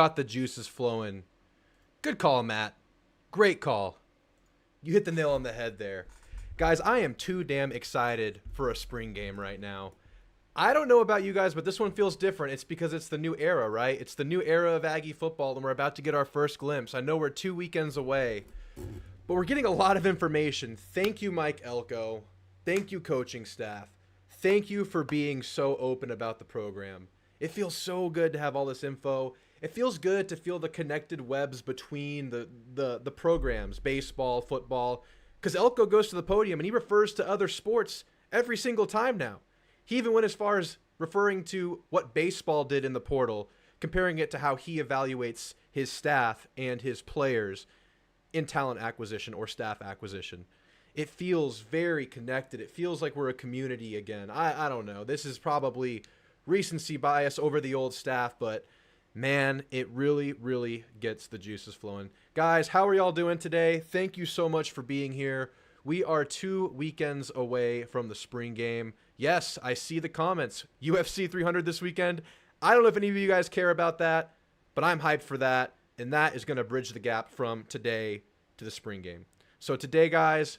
Got the juices flowing. Good call, Matt. Great call. You hit the nail on the head there. Guys, I am too damn excited for a spring game right now. I don't know about you guys, but this one feels different. It's because it's the new era, right? It's the new era of Aggie football, and we're about to get our first glimpse. I know we're 2 weekends away, but we're getting a lot of information. Thank you, Mike Elco. Thank you, coaching staff. Thank you for being so open about the program. It feels so good to have all this info. It feels good to feel the connected webs between the programs, baseball, football, because Elco goes to the podium and he refers to other sports every single time now. He even went as far as referring to what baseball did in the portal, comparing it to how he evaluates his staff and his players in talent acquisition or staff acquisition. It feels very connected. It feels like we're a community again. I don't know. This is probably recency bias over the old staff, but man, it really, really gets the juices flowing. Guys, how are y'all doing today? Thank you so much for being here. We are 2 weekends away from the spring game. Yes, I see the comments. UFC 300 this weekend. I don't know if any of you guys care about that, but I'm hyped for that, and that is going to bridge the gap from today to the spring game. So today, guys,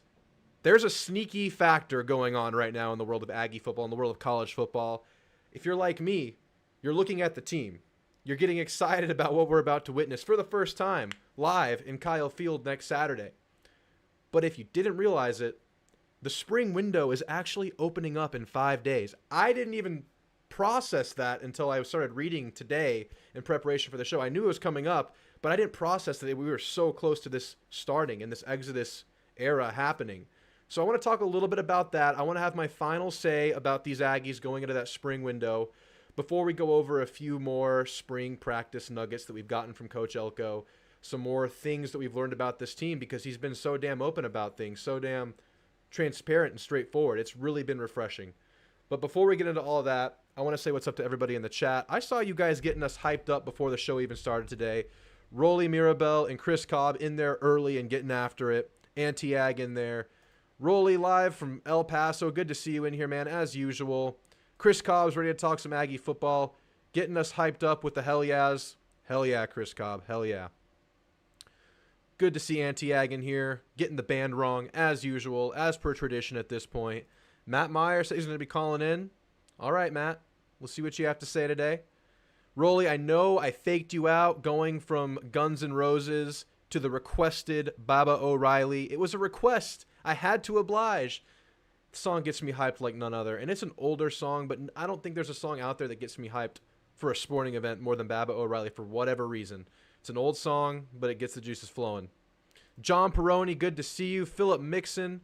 there's a sneaky factor going on right now in the world of Aggie football, in the world of college football. If you're like me, you're looking at the team. You're getting excited about what we're about to witness for the first time live in Kyle Field next Saturday. But if you didn't realize it, the spring window is actually opening up in 5 days. I didn't even process that until I started reading today in preparation for the show. I knew it was coming up, but I didn't process that we were so close to this starting and this Exodus era happening. So I want to talk a little bit about that. I want to have my final say about these Aggies going into that spring window before we go over a few more spring practice nuggets that we've gotten from Coach Elco, some more things that we've learned about this team, because he's been so damn open about things, so damn transparent and straightforward. It's really been refreshing. But before we get into all of that, I want to say what's up to everybody in the chat. I saw you guys getting us hyped up before the show even started today. Rolly Mirabel and Chris Cobb in there early and getting after it. Anti-Ag in there. Rolly live from El Paso. Good to see you in here, man, as usual. Chris Cobb's ready to talk some Aggie football, getting us hyped up with the hell yeahs. Hell yeah, Chris Cobb. Hell yeah. Good to see Anti-Ag in here, getting the band wrong, as usual, as per tradition at this point. Matt Meyer says he's going to be calling in. All right, Matt. We'll see what you have to say today. Rolly, I know I faked you out going from Guns N' Roses to the requested Baba O'Reilly. It was a request. I had to oblige. The song gets me hyped like none other. And it's an older song, but I don't think there's a song out there that gets me hyped for a sporting event more than Baba O'Reilly for whatever reason. It's an old song, but it gets the juices flowing. John Peroni, good to see you. Philip Mixon.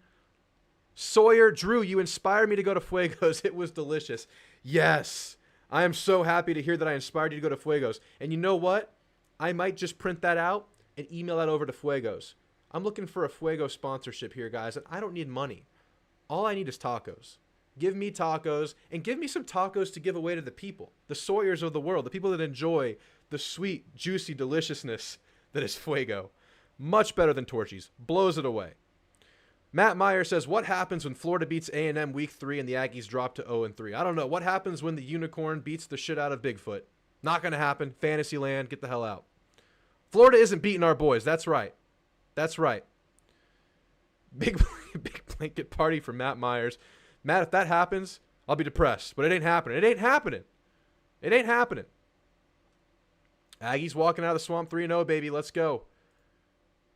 Sawyer, Drew, you inspired me to go to Fuegos. It was delicious. Yes. I am so happy to hear that I inspired you to go to Fuegos. And you know what? I might just print that out and email that over to Fuegos. I'm looking for a Fuego sponsorship here, guys, and I don't need money. All I need is tacos. Give me tacos, and give me some tacos to give away to the people, the Sawyers of the world, the people that enjoy the sweet, juicy deliciousness that is Fuego. Much better than Torchy's. Blows it away. Matt Meyer says, what happens when Florida beats A&M week 3 and the Aggies drop to 0-3? I don't know. What happens when the unicorn beats the shit out of Bigfoot? Not going to happen. Fantasyland, get the hell out. Florida isn't beating our boys. That's right. That's right. Big blanket party for Matt Myers. Matt, if that happens, I'll be depressed. But it ain't happening. It ain't happening. It ain't happening. Aggies walking out of the swamp 3-0, baby. Let's go.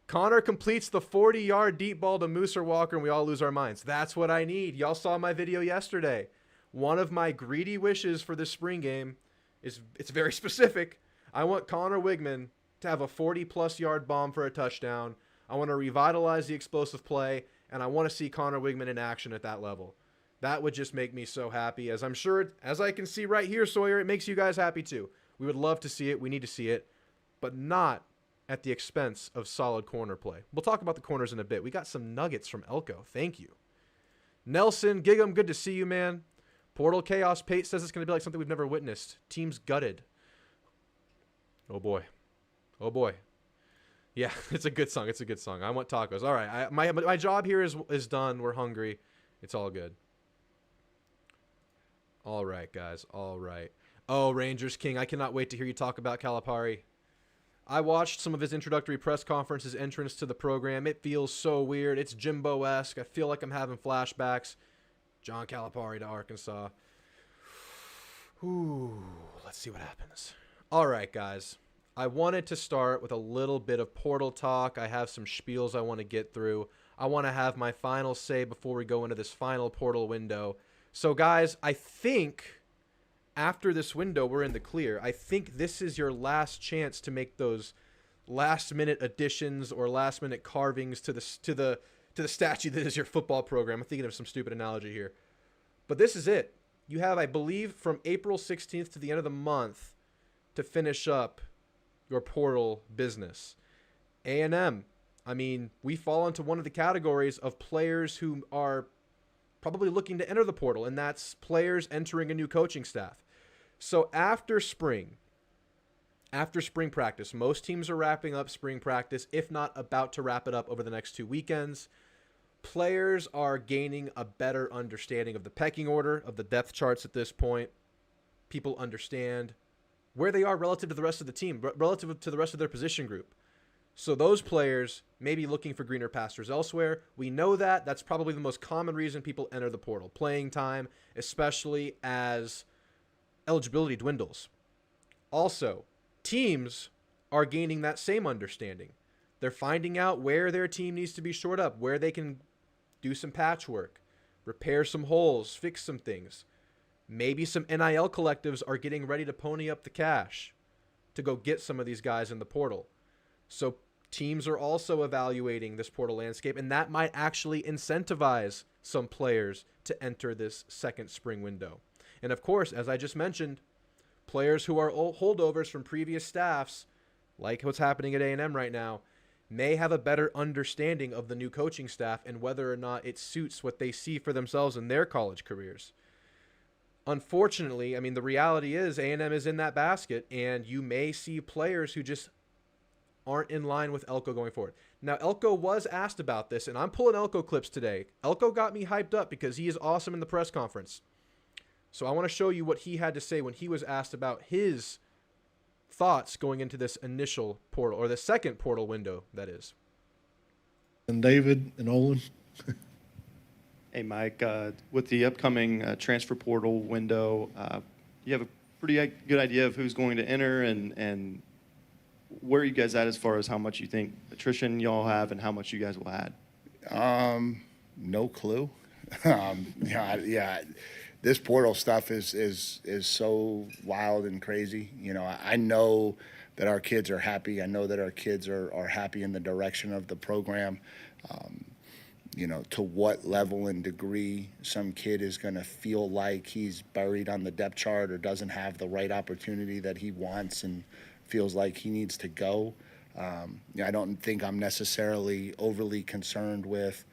Connor completes the 40-yard deep ball to Mooser Walker, and we all lose our minds. That's what I need. Y'all saw my video yesterday. One of my greedy wishes for this spring game is, it's very specific. I want Connor Wigman to have a 40-plus yard bomb for a touchdown. I want to revitalize the explosive play, and I want to see Connor Wigman in action at that level. That would just make me so happy, as I'm sure, as I can see right here, Sawyer, it makes you guys happy too. We would love to see it. We need to see it, but not at the expense of solid corner play. We'll talk about the corners in a bit. We got some nuggets from Elco. Thank you. Nelson Gig'em, good to see you, man. Portal Chaos Pate says it's going to be like something we've never witnessed. Team's gutted. Oh, boy. Oh, boy. Yeah, it's a good song. It's a good song. I want tacos. All right, my job here is done. We're hungry. It's all good. All right, guys. All right. Oh, Rangers King. I cannot wait to hear you talk about Calipari. I watched some of his introductory press conference, his entrance to the program. It feels so weird. It's Jimbo-esque. I feel like I'm having flashbacks. John Calipari to Arkansas. Ooh, let's see what happens. All right, guys. I wanted to start with a little bit of portal talk. I have some spiels I want to get through. I want to have my final say before we go into this final portal window. So, guys, I think after this window, we're in the clear. I think this is your last chance to make those last-minute additions or last-minute carvings to the statue that is your football program. I'm thinking of some stupid analogy here. But this is it. You have, I believe, from April 16th to the end of the month to finish up your portal business. A&M, I mean, we fall into one of the categories of players who are probably looking to enter the portal, and that's players entering a new coaching staff. So after spring practice, most teams are wrapping up spring practice, if not about to wrap it up over the next 2 weekends. Players are gaining a better understanding of the pecking order, of the depth charts at this point. People understand where they are relative to the rest of the team, relative to the rest of their position group. So those players may be looking for greener pastures elsewhere. We know that. That's probably the most common reason people enter the portal. Playing time, especially as eligibility dwindles. Also, teams are gaining that same understanding. They're finding out where their team needs to be shored up, where they can do some patchwork, repair some holes, fix some things. Maybe some NIL collectives are getting ready to pony up the cash to go get some of these guys in the portal. So teams are also evaluating this portal landscape, and that might actually incentivize some players to enter this second spring window. And of course, as I just mentioned, players who are holdovers from previous staffs, like what's happening at A&M right now, may have a better understanding of the new coaching staff and whether or not it suits what they see for themselves in their college careers. Unfortunately, I mean, the reality is A&M is in that basket, and you may see players who just aren't in line with Elco going forward. Now, Elco was asked about this, and I'm pulling Elco clips today. Elco got me hyped up because he is awesome in the press conference. So I want to show you what he had to say when he was asked about his thoughts going into this initial portal, or the second portal window, that is. And David and Olin. Hey, Mike, with the upcoming transfer portal window, you have a pretty good idea of who's going to enter, and where are you guys at as far as how much you think attrition y'all have and how much you guys will add? No clue. Yeah, this portal stuff is so wild and crazy. You know, I know that our kids are happy. I know that our kids are happy in the direction of the program. You know, to what level and degree some kid is going to feel like he's buried on the depth chart or doesn't have the right opportunity that he wants and feels like he needs to go. I don't think I'm necessarily overly concerned with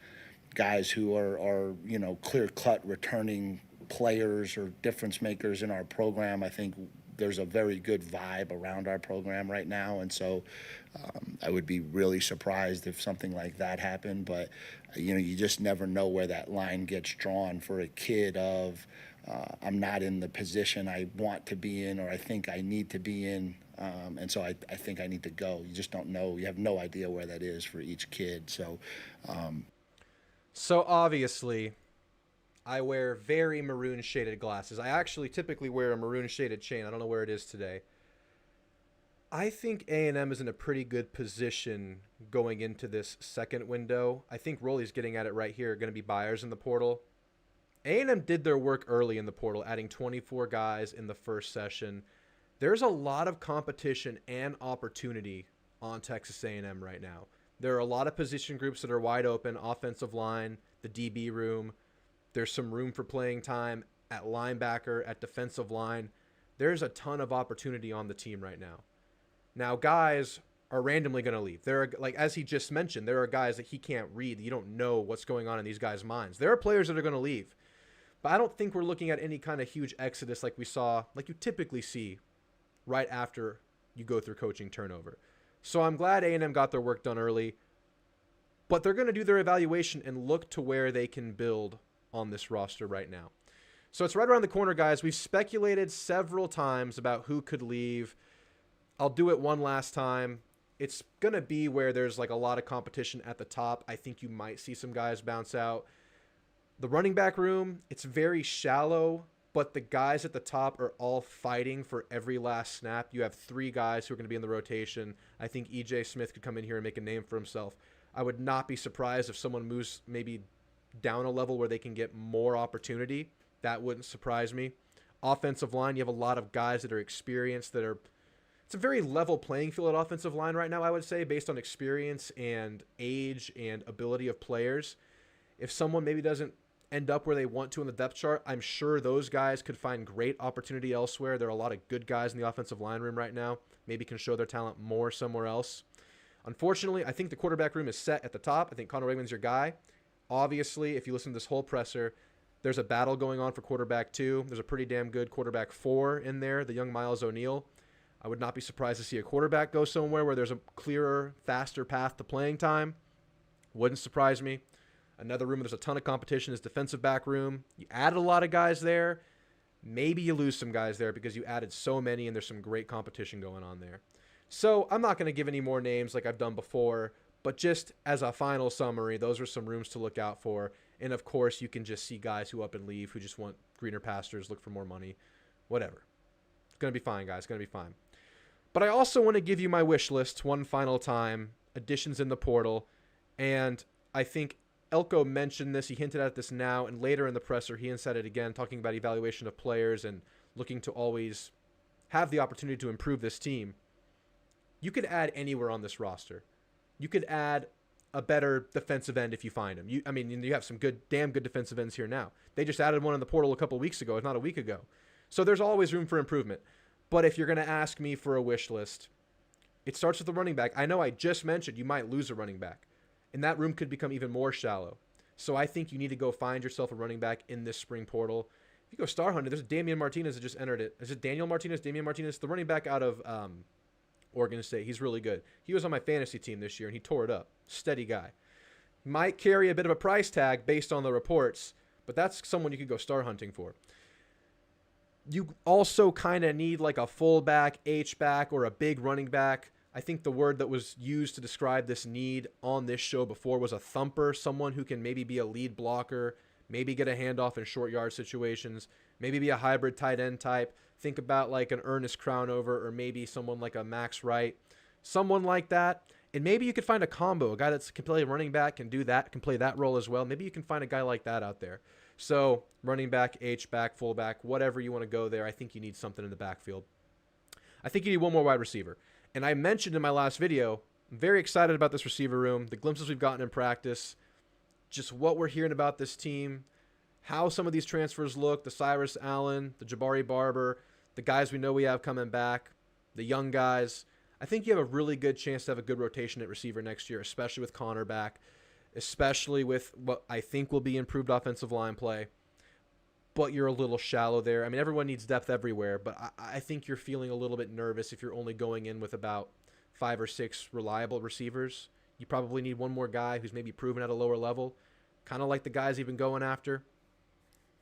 guys who are you know, clear-cut returning players or difference makers in our program. I think there's a very good vibe around our program right now, and so I would be really surprised if something like that happened. But you know, you just never know where that line gets drawn for a kid of I'm not in the position I want to be in or I think I need to be in, and so I think I need to go. You just don't know. You have no idea where that is for each kid. So obviously, I wear very maroon shaded glasses. I actually typically wear a maroon shaded chain. I don't know where it is today. I think A&M is in a pretty good position going into this second window. I think Rolly's getting at it right here, going to be buyers in the portal. A&M did their work early in the portal, adding 24 guys in the first session. There's a lot of competition and opportunity on Texas A&M right now. There are a lot of position groups that are wide open, offensive line, the DB room. There's some room for playing time at linebacker, at defensive line. There's a ton of opportunity on the team right now. Now, guys are randomly going to leave. There are, like as he just mentioned, there are guys that he can't read. You don't know what's going on in these guys' minds. There are players that are going to leave. But I don't think we're looking at any kind of huge exodus like we saw, like you typically see right after you go through coaching turnover. So I'm glad A&M got their work done early. But they're going to do their evaluation and look to where they can build on this roster right now. So it's right around the corner, guys. We've speculated several times about who could leave. I'll do it one last time. It's going to be where there's like a lot of competition at the top. I think you might see some guys bounce out. The running back room, it's very shallow, but the guys at the top are all fighting for every last snap. You have 3 guys who are going to be in the rotation. I think E.J. Smith could come in here and make a name for himself. I would not be surprised if someone moves maybe down a level where they can get more opportunity. That wouldn't surprise me. Offensive line, you have a lot of guys that are experienced that are... It's a very level playing field at offensive line right now, I would say, based on experience and age and ability of players. If someone maybe doesn't end up where they want to in the depth chart, I'm sure those guys could find great opportunity elsewhere. There are a lot of good guys in the offensive line room right now. Maybe can show their talent more somewhere else. Unfortunately, I think the quarterback room is set at the top. I think Connor Wegman's your guy. Obviously, if you listen to this whole presser, there's a battle going on for quarterback 2. There's a pretty damn good quarterback 4 in there, the young Miles O'Neill. I would not be surprised to see a quarterback go somewhere where there's a clearer, faster path to playing time. Wouldn't surprise me. Another room where there's a ton of competition is defensive back room. You added a lot of guys there. Maybe you lose some guys there because you added so many and there's some great competition going on there. So I'm not going to give any more names like I've done before, but just as a final summary, those are some rooms to look out for. And of course, you can just see guys who up and leave, who just want greener pastures, look for more money, whatever. It's going to be fine, guys. It's going to be fine. But I also want to give you my wish list one final time, additions in the portal. And I think Elco mentioned this. He hinted at this now, and later in the presser, he said it again, talking about evaluation of players and looking to always have the opportunity to improve this team. You could add anywhere on this roster. You could add a better defensive end if you find him. You have some damn good defensive ends here now. They just added one in the portal a couple weeks ago, if not a week ago. So there's always room for improvement. But if you're going to ask me for a wish list, it starts with the running back. I know I just mentioned you might lose a running back, and that room could become even more shallow. So I think you need to go find yourself a running back in this spring portal. If you go star hunting, there's Damian Martinez that just entered it. Is it Daniel Martinez? Damian Martinez, the running back out of Oregon State. He's really good. He was on my fantasy team this year, and he tore it up. Steady guy. Might carry a bit of a price tag based on the reports, but that's someone you could go star hunting for. You also kind of need like a fullback, H-back, or a big running back. I think the word that was used to describe this need on this show before was a thumper, someone who can maybe be a lead blocker, maybe get a handoff in short yard situations, maybe be a hybrid tight end type. Think about like an Ernest Crownover or maybe someone like a Max Wright, someone like that. And maybe you could find a combo, a guy that can play running back, can do that, can play that role as well. Maybe you can find a guy like that out there. So running back, H-back, fullback, whatever you want to go there, I think you need something in the backfield. I think you need one more wide receiver. And I mentioned in my last video, I'm very excited about this receiver room, the glimpses we've gotten in practice, just what we're hearing about this team, how some of these transfers look, the Cyrus Allen, the Jabari Barber, the guys we know we have coming back, the young guys. I think you have a really good chance to have a good rotation at receiver next year, especially with Connor back, especially with what I think will be improved offensive line play. But you're a little shallow there. I mean, everyone needs depth everywhere, but I think you're feeling a little bit nervous if you're only going in with about 5 or 6 reliable receivers. You probably need one more guy who's maybe proven at a lower level, kind of like the guys you've been going after.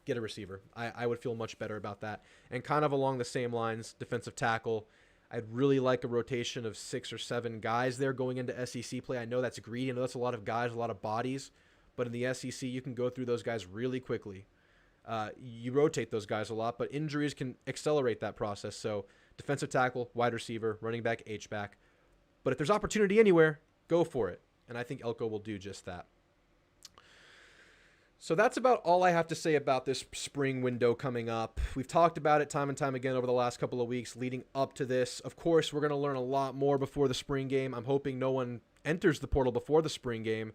Get a receiver. I would feel much better about that. And kind of along the same lines, defensive tackle. I'd really like a rotation of 6 or 7 guys there going into SEC play. I know that's greedy. I know that's a lot of guys, a lot of bodies. But in the SEC, you can go through those guys really quickly. You rotate those guys a lot, but injuries can accelerate that process. So defensive tackle, wide receiver, running back, H-back. But if there's opportunity anywhere, go for it. And I think Elco will do just that. So that's about all I have to say about this spring window coming up. We've talked about it time and time again over the last couple of weeks leading up to this. Of course, we're going to learn a lot more before the spring game. I'm hoping no one enters the portal before the spring game.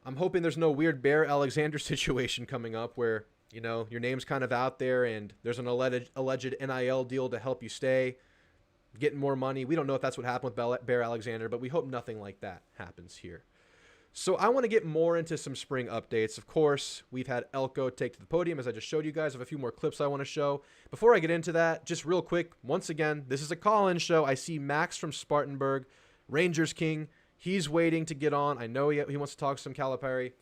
I'm hoping there's no weird Bear Alexander situation coming up where, you know, your name's kind of out there and there's an alleged NIL deal to help you stay, getting more money. We don't know if that's what happened with Bear Alexander, but we hope nothing like that happens here. So I want to get more into some spring updates. Of course, we've had Elco take to the podium, as I just showed you guys. I have a few more clips I want to show. Before I get into that, just real quick, once again, this is a call-in show. I see Max from Spartanburg, Rangers King. He's waiting to get on. I know he wants to talk some Calipari.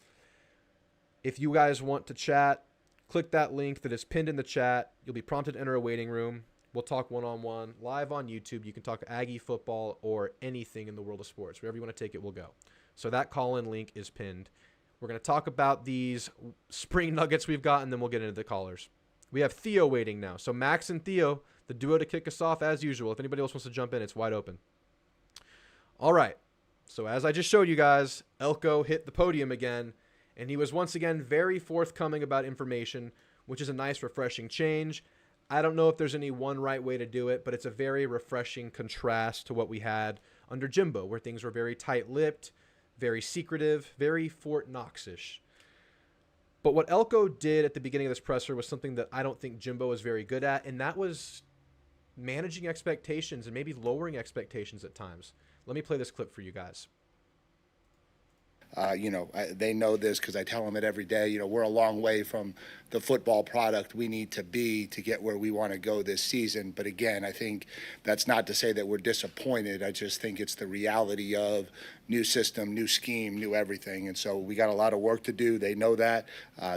If you guys want to chat, click that link that is pinned in the chat. You'll be prompted to enter a waiting room. We'll talk one-on-one live on YouTube. You can talk Aggie football or anything in the world of sports. Wherever you want to take it, we'll go. So that call-in link is pinned. We're going to talk about these spring nuggets we've got, and then we'll get into the callers. We have Theo waiting now. So Max and Theo, the duo to kick us off as usual. If anybody else wants to jump in, it's wide open. All right. So as I just showed you guys, Elco hit the podium again, and he was once again very forthcoming about information, which is a nice, refreshing change. I don't know if there's any one right way to do it, but it's a very refreshing contrast to what we had under Jimbo, where things were very tight-lipped, very secretive, very Fort Knox-ish. But what Elco did at the beginning of this presser was something that I don't think Jimbo is very good at, and that was managing expectations and maybe lowering expectations at times. Let me play this clip for you guys. They know this because I tell them it every day. We're a long way from the football product we need to be to get where we want to go this season. But again, I think that's not to say that we're disappointed. I just think it's the reality of new system, new scheme, new everything. And so we got a lot of work to do. They know that.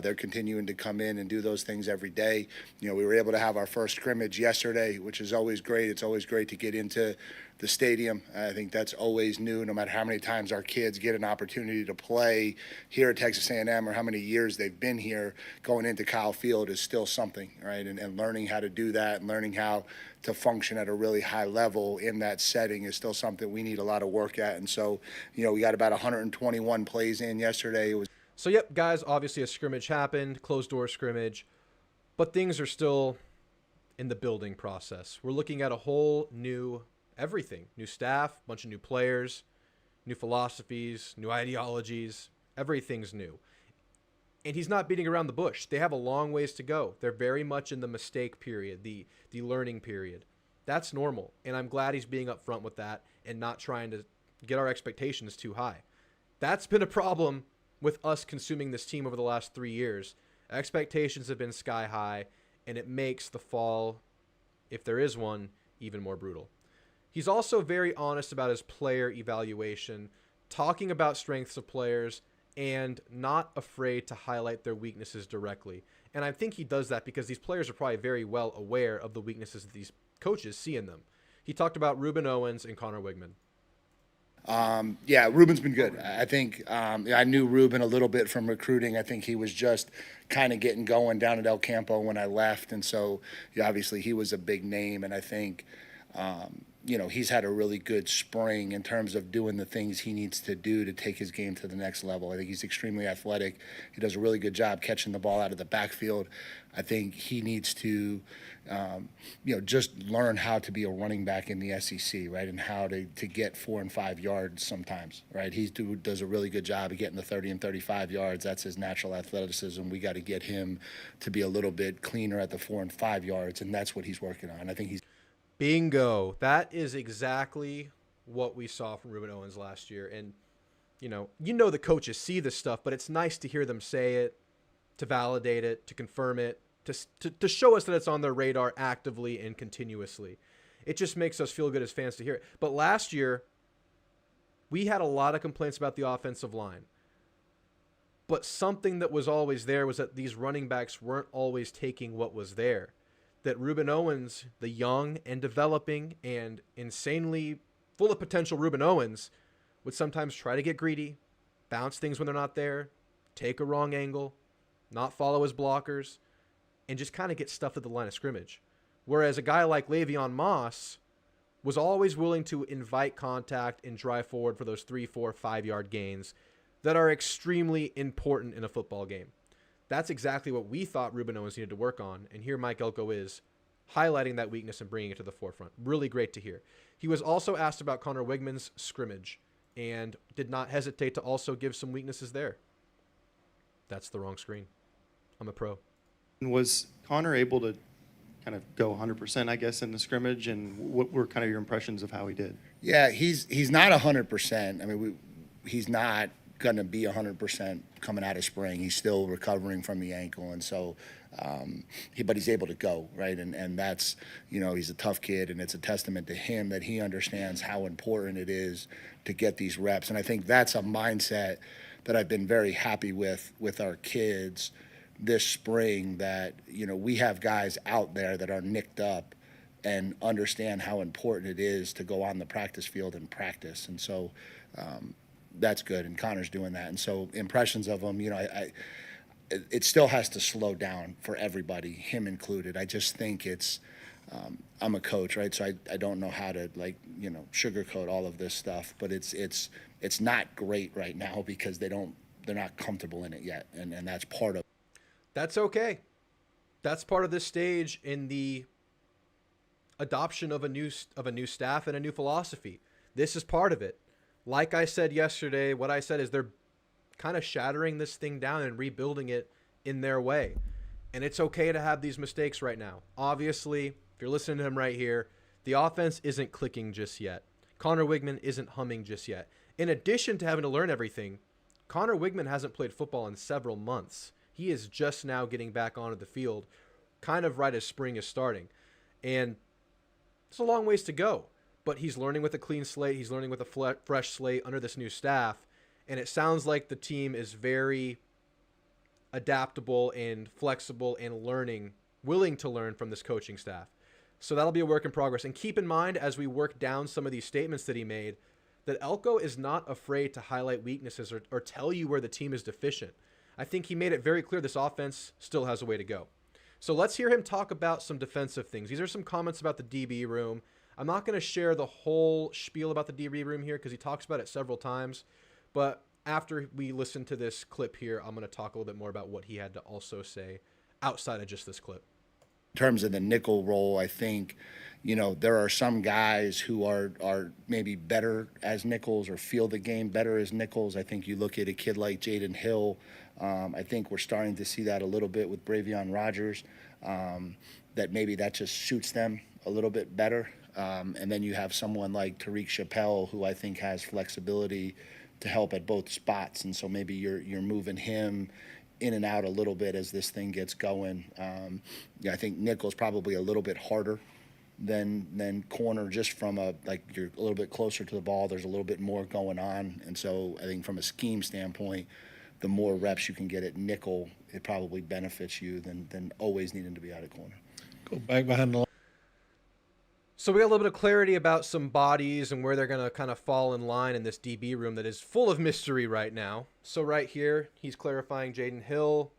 They're continuing to come in and do those things every day. We were able to have our first scrimmage yesterday, which is always great. It's always great to get into the stadium. I think that's always new, no matter how many times our kids get an opportunity to play here at Texas A&M or how many years they've been here. Going into Kyle Field is still something, right? And learning how to do that and learning how to function at a really high level in that setting is still something we need a lot of work at. And so, we got about 121 plays in yesterday. So, yep, guys, obviously a scrimmage happened, closed-door scrimmage, but things are still in the building process. We're looking at a whole new everything. New staff, bunch of new players, new philosophies, new ideologies. Everything's new. And he's not beating around the bush. They have a long ways to go. They're very much in the mistake period, the learning period. That's normal. And I'm glad he's being upfront with that and not trying to get our expectations too high. That's been a problem with us consuming this team over the last 3 years. Expectations have been sky high, and it makes the fall, if there is one, even more brutal. He's also very honest about his player evaluation, talking about strengths of players and not afraid to highlight their weaknesses directly. And I think he does that because these players are probably very well aware of the weaknesses that these coaches see in them. He talked about Ruben Owens and Connor Wigman. Ruben's been good. I think I knew Ruben a little bit from recruiting. I think he was just kind of getting going down at El Campo when I left. And so, obviously he was a big name. And I think, he's had a really good spring in terms of doing the things he needs to do to take his game to the next level. I think he's extremely athletic. He does a really good job catching the ball out of the backfield. I think he needs to, just learn how to be a running back in the SEC, right, and how to get 4 and 5 yards sometimes, right? He does a really good job of getting the 30 and 35 yards. That's his natural athleticism. We got to get him to be a little bit cleaner at the 4 and 5 yards, and that's what he's working on. I think he's Bingo. That is exactly what we saw from Ruben Owens last year. And, the coaches see this stuff, but it's nice to hear them say it, to validate it, to confirm it, to show us that it's on their radar actively and continuously. It just makes us feel good as fans to hear it. But last year, we had a lot of complaints about the offensive line. But something that was always there was that these running backs weren't always taking what was there. That Ruben Owens, the young and developing and insanely full of potential Ruben Owens, would sometimes try to get greedy, bounce things when they're not there, take a wrong angle, not follow his blockers, and just kind of get stuffed at the line of scrimmage. Whereas a guy like Le'Veon Moss was always willing to invite contact and drive forward for those 3, 4, 5-yard gains that are extremely important in a football game. That's exactly what we thought Ruben Owens needed to work on, and here Mike Elco is highlighting that weakness and bringing it to the forefront. Really great to hear. He was also asked about Connor Wigman's scrimmage and did not hesitate to also give some weaknesses there. That's the wrong screen. I'm a pro. Was Connor able to kind of go 100%, I guess, in the scrimmage, and what were kind of your impressions of how he did? Yeah, he's not 100%. I mean, he's not going to be 100% coming out of spring. He's still recovering from the ankle, and so but he's able to go, right? And that's, he's a tough kid, and it's a testament to him that he understands how important it is to get these reps. And I think that's a mindset that I've been very happy with our kids this spring, that, we have guys out there that are nicked up and understand how important it is to go on the practice field and practice. And so that's good, and Connor's doing that. And so impressions of him, it still has to slow down for everybody, him included. I just think it's I'm a coach, right? So I don't know how to sugarcoat all of this stuff, but it's not great right now because they're not comfortable in it yet, and that's part of. That's okay. That's part of this stage in the adoption of a new staff and a new philosophy. This is part of it. Like I said yesterday, what I said is they're kind of shattering this thing down and rebuilding it in their way. And it's okay to have these mistakes right now. Obviously, if you're listening to him right here, the offense isn't clicking just yet. Connor Wigman isn't humming just yet. In addition to having to learn everything, Connor Wigman hasn't played football in several months. He is just now getting back onto the field, kind of right as spring is starting. And it's a long ways to go. But he's learning with a clean slate. He's learning with a fresh slate under this new staff. And it sounds like the team is very adaptable and flexible and willing to learn from this coaching staff. So that'll be a work in progress. And keep in mind, as we work down some of these statements that he made, that Elco is not afraid to highlight weaknesses or tell you where the team is deficient. I think he made it very clear this offense still has a way to go. So let's hear him talk about some defensive things. These are some comments about the DB room. I'm not going to share the whole spiel about the DB room here because he talks about it several times. But after we listen to this clip here, I'm going to talk a little bit more about what he had to also say outside of just this clip. In terms of the nickel role, I think, there are some guys who are maybe better as nickels or feel the game better as nickels. I think you look at a kid like Jaden Hill. I think we're starting to see that a little bit with Bravion Rogers, that maybe that just suits them a little bit better. And then you have someone like Tariq Chappelle, who I think has flexibility to help at both spots. And so maybe you're moving him in and out a little bit as this thing gets going. I think nickel's probably a little bit harder than corner, just from you're a little bit closer to the ball. There's a little bit more going on. And so I think from a scheme standpoint, the more reps you can get at nickel, it probably benefits you than always needing to be out of corner. Go back behind the line. So we got a little bit of clarity about some bodies and where they're going to kind of fall in line in this DB room that is full of mystery right now. So right here, he's clarifying Jaden Hill,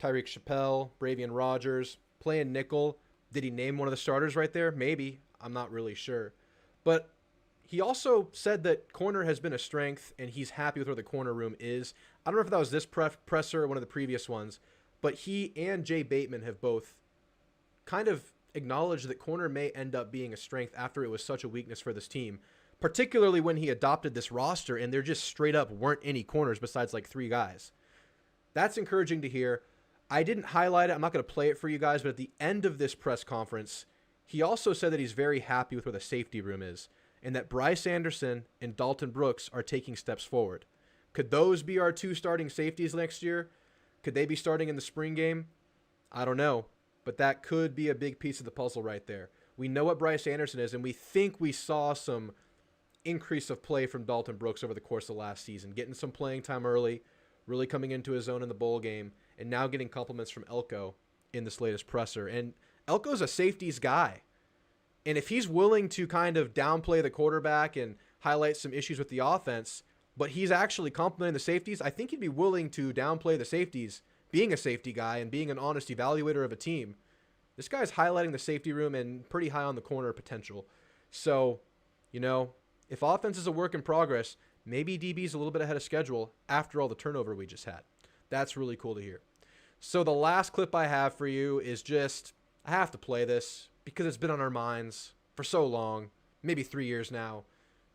Tariq Chappelle, Bravion Rogers, playing nickel. Did he name one of the starters right there? Maybe. I'm not really sure. But he also said that corner has been a strength, and he's happy with where the corner room is. I don't know if that was this presser or one of the previous ones, but he and Jay Bateman have both kind of acknowledged that corner may end up being a strength after it was such a weakness for this team, particularly when he adopted this roster and there just straight up weren't any corners besides like 3 guys. That's encouraging to hear. I didn't highlight it. I'm not going to play it for you guys, but at the end of this press conference, he also said that he's very happy with where the safety room is and that Bryce Anderson and Dalton Brooks are taking steps forward. Could those be our 2 starting safeties next year? Could they be starting in the spring game? I don't know. But that could be a big piece of the puzzle right there. We know what Bryce Anderson is, and we think we saw some increase of play from Dalton Brooks over the course of last season, getting some playing time early, really coming into his own in the bowl game, and now getting compliments from Elco in this latest presser. And Elco's a safeties guy. And if he's willing to kind of downplay the quarterback and highlight some issues with the offense, but he's actually complimenting the safeties, I think he'd be willing to downplay the safeties, being a safety guy and being an honest evaluator of a team. This guy's highlighting the safety room and pretty high on the corner potential. So, if offense is a work in progress, maybe DB's a little bit ahead of schedule after all the turnover we just had. That's really cool to hear. So the last clip I have for you is I have to play this because it's been on our minds for so long, maybe 3 years now.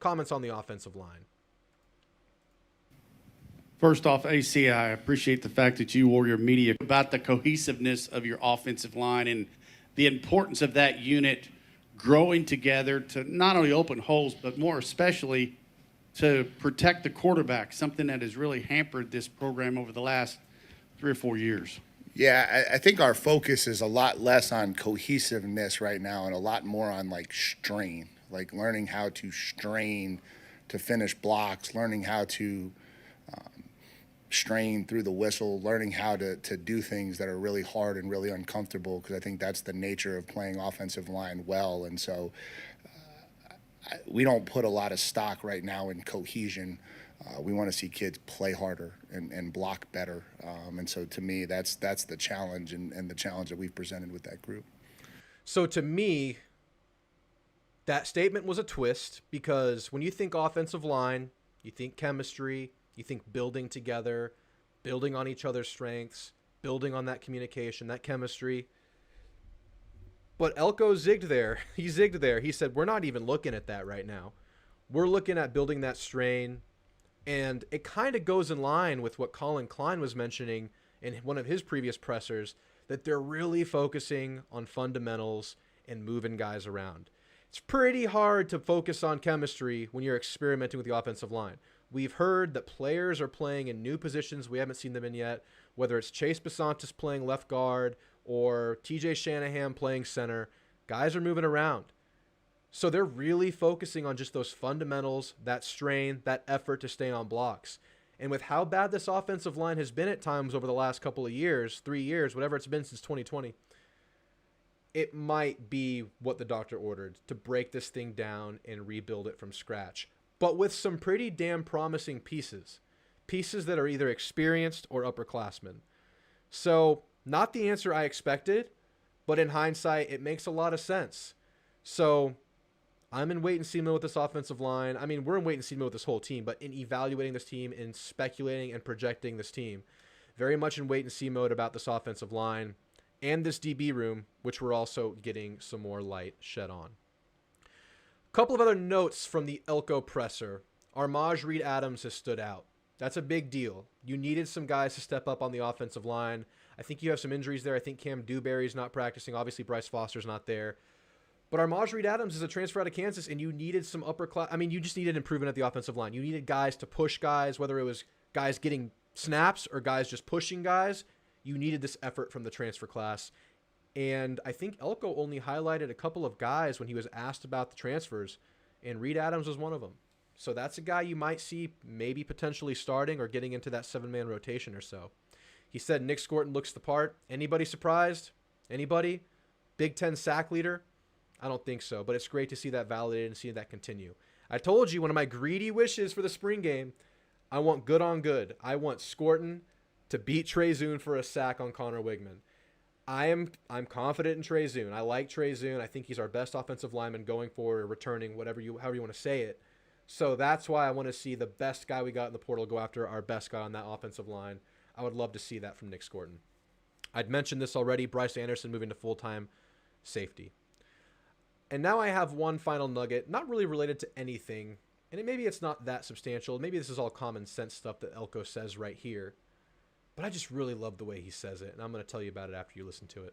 Comments on the offensive line. First off, AC, I appreciate the fact that you or your media about the cohesiveness of your offensive line and the importance of that unit growing together to not only open holes, but more especially to protect the quarterback, something that has really hampered this program over the last 3 or 4 years. Yeah, I think our focus is a lot less on cohesiveness right now and a lot more on strain, learning how to strain to finish blocks, learning how to strain through the whistle, learning how to do things that are really hard and really uncomfortable, because I think that's the nature of playing offensive line well. And so we don't put a lot of stock right now in cohesion. We want to see kids play harder and block better. And so to me, that's the challenge and the challenge that we've presented with that group. So to me, that statement was a twist, because when you think offensive line, you think chemistry, you think building together, building on each other's strengths, building on that communication, that chemistry. But Elco zigged there. He zigged there. He said, we're not even looking at that right now. We're looking at building that strain. And it kind of goes in line with what Colin Klein was mentioning in one of his previous pressers, that they're really focusing on fundamentals and moving guys around. It's pretty hard to focus on chemistry when you're experimenting with the offensive line. We've heard that players are playing in new positions we haven't seen them in yet, whether it's Chase Basantis playing left guard or TJ Shanahan playing center. Guys are moving around. So they're really focusing on just those fundamentals, that strain, that effort to stay on blocks. And with how bad this offensive line has been at times over the last couple of years, 3 years, whatever it's been since 2020, it might be what the doctor ordered, to break this thing down and rebuild it from scratch. But with some pretty damn promising pieces that are either experienced or upperclassmen. So not the answer I expected, but in hindsight, it makes a lot of sense. So I'm in wait and see mode with this offensive line. I mean, we're in wait and see mode with this whole team, but in evaluating this team, in speculating and projecting this team, very much in wait and see mode about this offensive line and this DB room, which we're also getting some more light shed on. A couple of other notes from the Elco presser. Armaj Reed Adams has stood out. That's a big deal. You needed some guys to step up on the offensive line. I think you have some injuries there. I think Cam Dewberry's not practicing. Obviously, Bryce Foster's not there. But Armaj Reed Adams is a transfer out of Kansas, and you needed some upper class. I mean, you just needed improvement at the offensive line. You needed guys to push guys, whether it was guys getting snaps or guys just pushing guys. You needed this effort from the transfer class. And I think Elco only highlighted a couple of guys when he was asked about the transfers, and Reed Adams was one of them. So that's a guy you might see maybe potentially starting or getting into that 7-man rotation or so. He said Nick Scorton looks the part. Anybody surprised? Anybody? Big Ten sack leader? I don't think so, but it's great to see that validated and see that continue. I told you one of my greedy wishes for the spring game, I want good on good. I want Scorton to beat Trey Zune for a sack on Connor Wigman. I'm confident in Trey Zune. I like Trey Zune. I think he's our best offensive lineman going forward, returning, however you want to say it. So that's why I want to see the best guy we got in the portal go after our best guy on that offensive line. I would love to see that from Nick Scorton. I'd mentioned this already, Bryce Anderson moving to full-time safety. And now I have one final nugget, not really related to anything, and maybe it's not that substantial. Maybe this is all common sense stuff that Elco says right here. But I just really love the way he says it, and I'm going to tell you about it after you listen to it.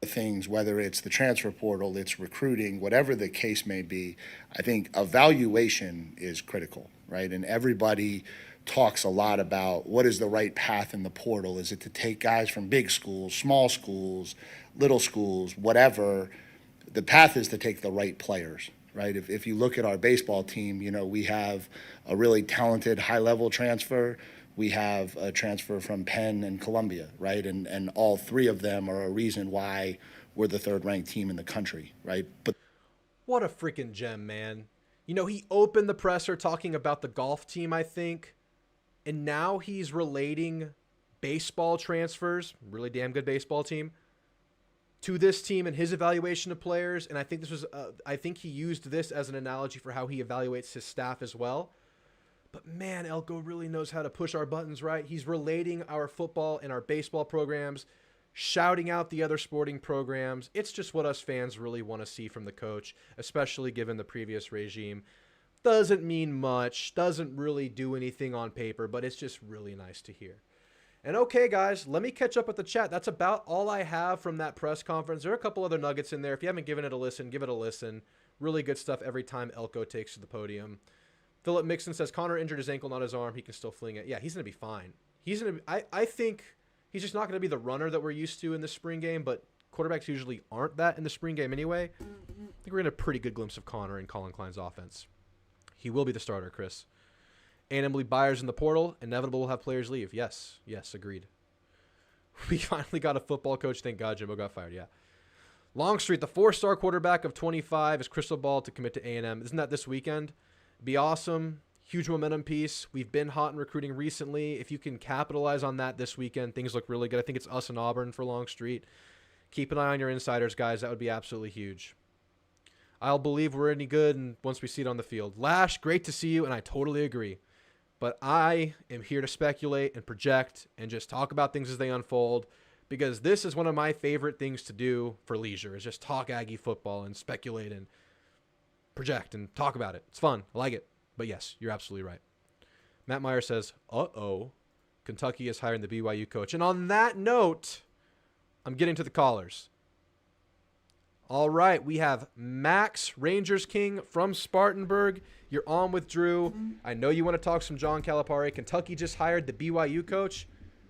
Things, whether it's the transfer portal, it's recruiting, whatever the case may be, I think evaluation is critical, right? And everybody talks a lot about what is the right path in the portal. Is it to take guys from big schools, small schools, little schools, whatever? The path is to take the right players, right? If you look at our baseball team, you know, we have a really talented high-level transfer. We have a transfer from Penn and Columbia, right? And all three of them are a reason why we're the third-ranked team in the country, right? But what a freaking gem, man. You know, he opened the presser talking about the golf team, I think, and now he's relating baseball transfers, really damn good baseball team, to this team and his evaluation of players. And I think this was, I think he used this as an analogy for how he evaluates his staff as well. But man, Elco really knows how to push our buttons, right? He's relating our football and our baseball programs, shouting out the other sporting programs. It's just what us fans really want to see from the coach, especially given the previous regime. Doesn't mean much, doesn't really do anything on paper, but it's just really nice to hear. And okay, guys, let me catch up with the chat. That's about all I have from that press conference. There are a couple other nuggets in there. If you haven't given it a listen, give it a listen. Really good stuff every time Elco takes to the podium. Philip Mixon says Connor injured his ankle, not his arm. He can still fling it. Yeah, he's going to be fine. He's going to. I think he's just not going to be the runner that we're used to in the spring game, but quarterbacks usually aren't that in the spring game anyway. I think we're going to have a pretty good glimpse of Connor in Colin Klein's offense. He will be the starter, Chris. A&M will be buyers in the portal. Inevitable will have players leave. Yes, agreed. We finally got a football coach. Thank God Jimbo got fired. Yeah. Longstreet, the 4-star quarterback of 25, is crystal ball to commit to A&M. Isn't that this weekend? Be awesome. Huge momentum piece. We've been hot in recruiting recently. If you can capitalize on that this weekend, things look really good. I think it's us and Auburn for Longstreet. Keep an eye on your insiders, guys. That would be absolutely huge. I'll believe we're any good once we see it on the field. Lash, great to see you, and I totally agree. But I am here to speculate and project and just talk about things as they unfold, because this is one of my favorite things to do for leisure, is just talk Aggie football and speculate and project and talk about it. It's fun. I like it. But yes, you're absolutely right. Matt Meyer says, Kentucky is hiring the BYU coach. And on that note, I'm getting to the callers. All right, we have Max, Rangers King from Spartanburg. You're on with Drew. I know you want to talk some John Calipari. Kentucky just hired the BYU coach.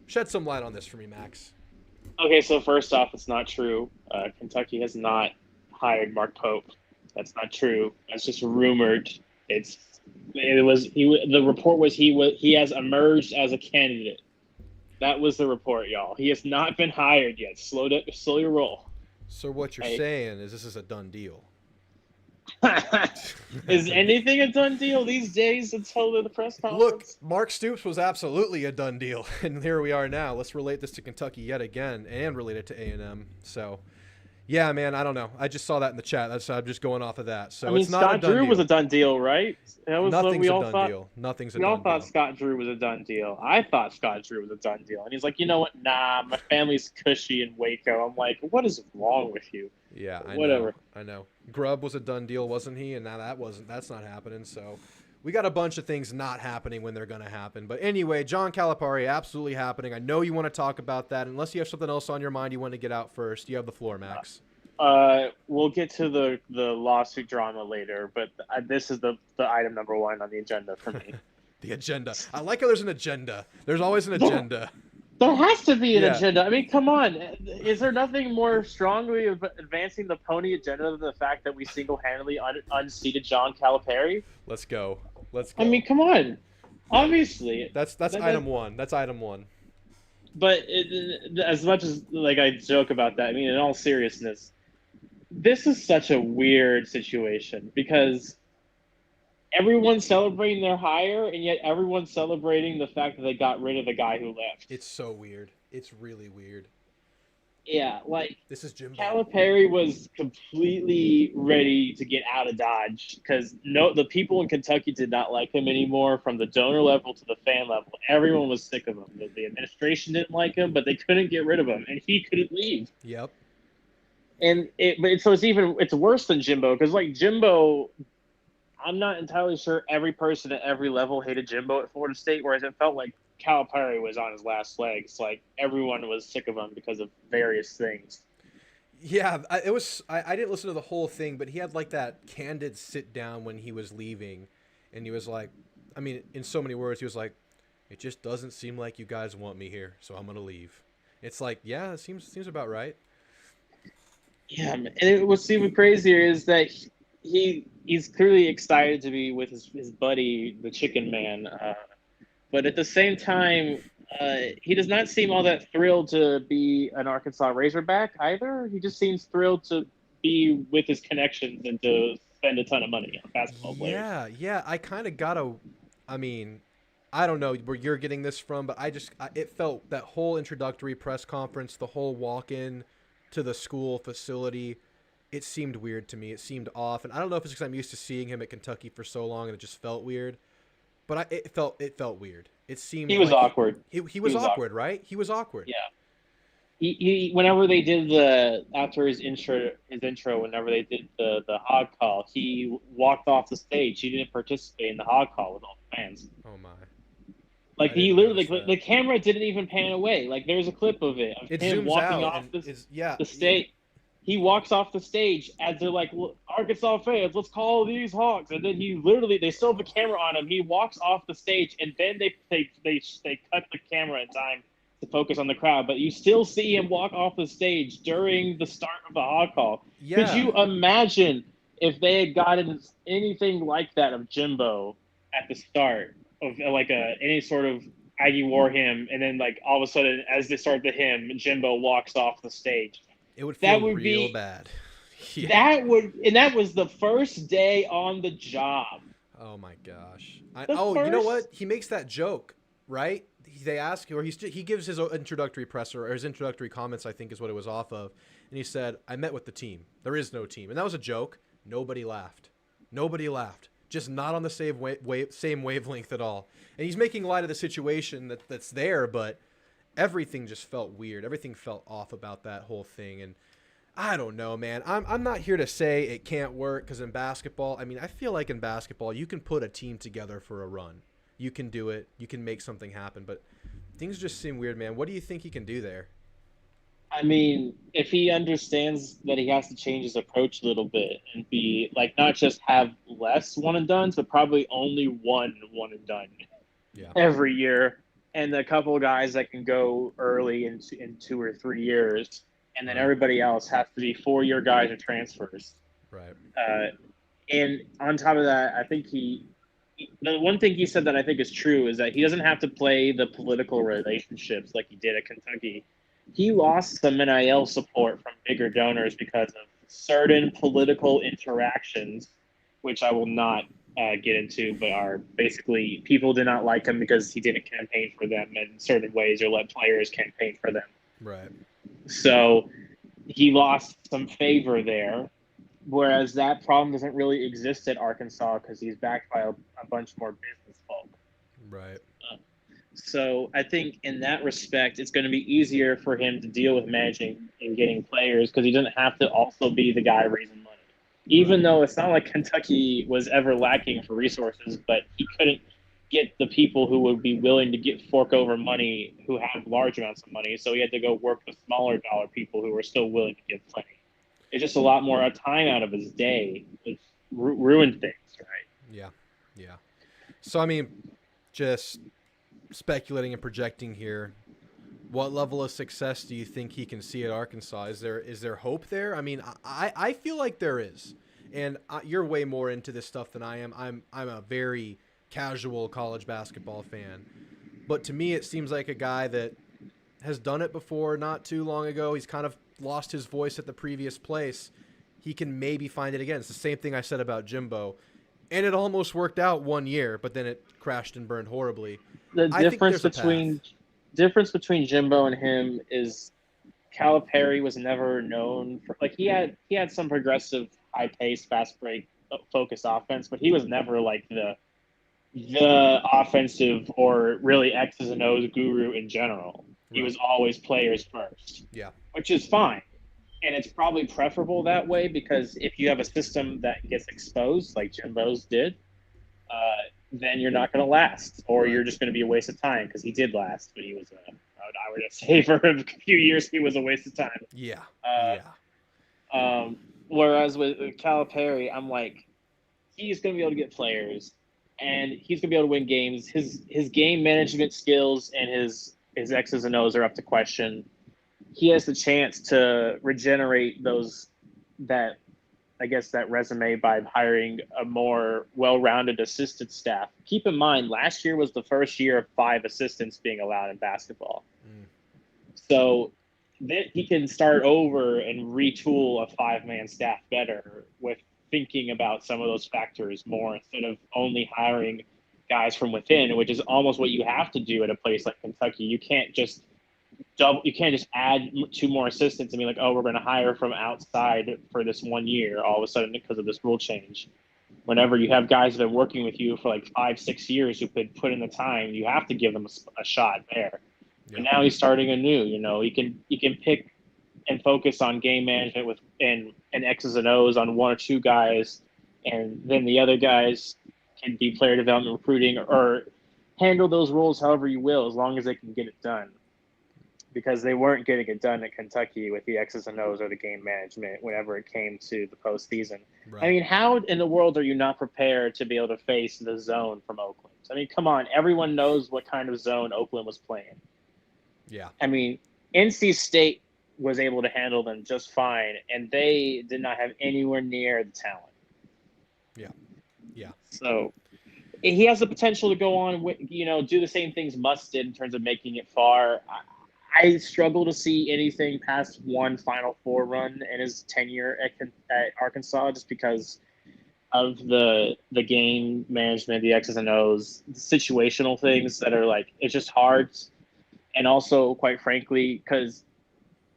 Shed some light on this for me, Max. Okay, so first off, it's not true. Kentucky has not hired Mark Pope. That's not true. That's just rumored. The report was he has emerged as a candidate. That was the report, y'all. He has not been hired yet. Slow your roll. So what you're saying is this is a done deal. Is anything a done deal these days until the press conference? Look, Mark Stoops was absolutely a done deal, and here we are now. Let's relate this to Kentucky yet again and relate it to A&M. So, yeah, man, I don't know. I just saw that in the chat. I'm just going off of that. So it's not Scott a done Drew deal. was a done deal, right? That was Nothing's what we all a done thought. deal. Nothing's a We done all deal. thought Scott Drew was a done deal. I thought Scott Drew was a done deal. And he's like, you know what? Nah, my family's cushy in Waco. I'm like, what is wrong with you? Yeah, Whatever. I know. Grubb was a done deal, wasn't he? And now that's not happening. So we got a bunch of things not happening when they're going to happen. But anyway, John Calipari, absolutely happening. I know you want to talk about that. Unless you have something else on your mind you want to get out first. You have the floor, Max. We'll get to the lawsuit drama later, but this is the item number one on the agenda for me. The agenda. I like how there's an agenda. There's always an agenda. There has to be an Yeah. agenda. I mean, come on. Is there nothing more strongly advancing the pony agenda than the fact that we single-handedly unseated John Calipari? Let's go. I mean, come on. Obviously. That's item one. That's item one. But as much as I joke about that, I mean, in all seriousness, this is such a weird situation because everyone's celebrating their hire, and yet everyone's celebrating the fact that they got rid of the guy who left. It's so weird. It's really weird. Yeah, This is Jimbo. Calipari was completely ready to get out of Dodge because the people in Kentucky did not like him anymore, from the donor level to the fan level. Everyone was sick of him. The administration didn't like him, but they couldn't get rid of him, and he couldn't leave. Yep. And it's worse than Jimbo because Jimbo, I'm not entirely sure every person at every level hated Jimbo at Florida State, whereas it felt like Calipari was on his last legs. Everyone was sick of him because of various things. Yeah, I didn't listen to the whole thing, but he had that candid sit down when he was leaving, and he was like, I mean, in so many words, he was like, "It just doesn't seem like you guys want me here, so I'm gonna leave." It's yeah, it seems about right. Yeah, and what's even crazier is that he's clearly excited to be with his buddy, the Chicken Man, but at the same time, he does not seem all that thrilled to be an Arkansas Razorback either. He just seems thrilled to be with his connections and to spend a ton of money on basketball players. Yeah, I kind of I mean, I don't know where you're getting this from, but it felt that whole introductory press conference, the whole walk-in to the school facility, it seemed weird to me. It seemed off, and I don't know if it's because I'm used to seeing him at Kentucky for so long and it just felt weird. But it felt weird. It seemed he was awkward. He was awkward, right? He was awkward. Yeah. He whenever they did after his intro, whenever they did the hog call, he walked off the stage. He didn't participate in the hog call with all the fans. Oh my. He literally the camera didn't even pan away. There's a clip of it of him walking off the stage. He walks off the stage as they're like, Arkansas fans, let's call these Hawks. And then they still have the camera on him. He walks off the stage, and then they cut the camera in time to focus on the crowd. But you still see him walk off the stage during the start of the hog call. Yeah. Could you imagine if they had gotten anything like that of Jimbo at the start? of like any sort of Aggie war hymn, and then like all of a sudden, as they start the hymn, Jimbo walks off the stage. It would feel real bad. Yeah. That was the first day on the job. Oh my gosh. You know what? He makes that joke, right? They ask, or he gives his introductory presser, or his introductory comments, I think is what it was off of. And he said, I met with the team. There is no team. And that was a joke. Nobody laughed. Nobody laughed. Just not on the same wavelength at all. And he's making light of the situation that's there, but everything just felt weird. Everything felt off about that whole thing. And I don't know, man. I'm not here to say it can't work, because in basketball, I mean, I feel like in basketball, you can put a team together for a run. You can do it. You can make something happen. But things just seem weird, man. What do you think he can do there? I mean, if he understands that he has to change his approach a little bit and be like, not just have less one and dones, but probably only one and done every year, and a couple of guys that can go early in 2 or 3 years, and then everybody else has to be 4-year guys or transfers. Right. And on top of that, I think the one thing he said that I think is true is that he doesn't have to play the political relationships like he did at Kentucky. He lost some NIL support from bigger donors because of certain political interactions, which I will not get into, but are basically people did not like him because he didn't campaign for them in certain ways or let players campaign for them. Right. So he lost some favor there, whereas that problem doesn't really exist at Arkansas because he's backed by a bunch more business folk. Right. So I think in that respect, it's going to be easier for him to deal with managing and getting players because he doesn't have to also be the guy raising money. Even though it's not like Kentucky was ever lacking for resources, but he couldn't get the people who would be willing to fork over money who have large amounts of money. So he had to go work with smaller dollar people who were still willing to give plenty. It's just a lot more time out of his day, which ruined things, right? Yeah. Yeah. So, I mean, just speculating and projecting here, what level of success do you think he can see at Arkansas? Is there hope there? I mean, I feel like there is, and you're way more into this stuff than I am. I'm a very casual college basketball fan, but to me it seems like a guy that has done it before not too long ago. He's kind of lost his voice at the previous place. He can maybe find it again. It's the same thing I said about Jimbo, and it almost worked out 1 year, but then it crashed and burned horribly. The difference between Jimbo and him is Calipari was never known for, like, he had some progressive, high pace, fast break, focused offense, but he was never like the offensive or really X's and O's guru in general. He was always players first. Yeah, which is fine, and it's probably preferable that way because if you have a system that gets exposed like Jimbo's did, then you're not going to last, or you're just going to be a waste of time because he did last, but he was I would say for a few years he was a waste of time. Yeah. Whereas with Calipari, I'm like, he's going to be able to get players, and he's going to be able to win games. His game management skills and his X's and O's are up to question. He has the chance to regenerate that resume by hiring a more well-rounded assistant staff. Keep in mind, last year was the first year of 5 assistants being allowed in basketball. So then he can start over and retool a 5-man staff better with thinking about some of those factors more instead of only hiring guys from within, which is almost what you have to do at a place like Kentucky. You can't just add 2 more assistants and be like, oh, we're going to hire from outside for this 1 year all of a sudden because of this rule change. Whenever you have guys that have been working with you for like 5-6 years who could put in the time, you have to give them a shot there. And now he's starting anew. He can pick and focus on game management and X's and O's on 1 or 2 guys, and then the other guys can be player development, recruiting, or handle those roles however you will, as long as they can get it done. Because they weren't getting it done at Kentucky with the X's and O's or the game management whenever it came to the postseason. Right. I mean, how in the world are you not prepared to be able to face the zone from Oakland? I mean, come on. Everyone knows what kind of zone Oakland was playing. Yeah. I mean, NC State was able to handle them just fine, and they did not have anywhere near the talent. Yeah. Yeah. So he has the potential to go on, do the same things Muss did in terms of making it far. I struggle to see anything past one Final Four run in his tenure at Arkansas, just because of the game management, the X's and O's, the situational things that are like, it's just hard. And also, quite frankly, because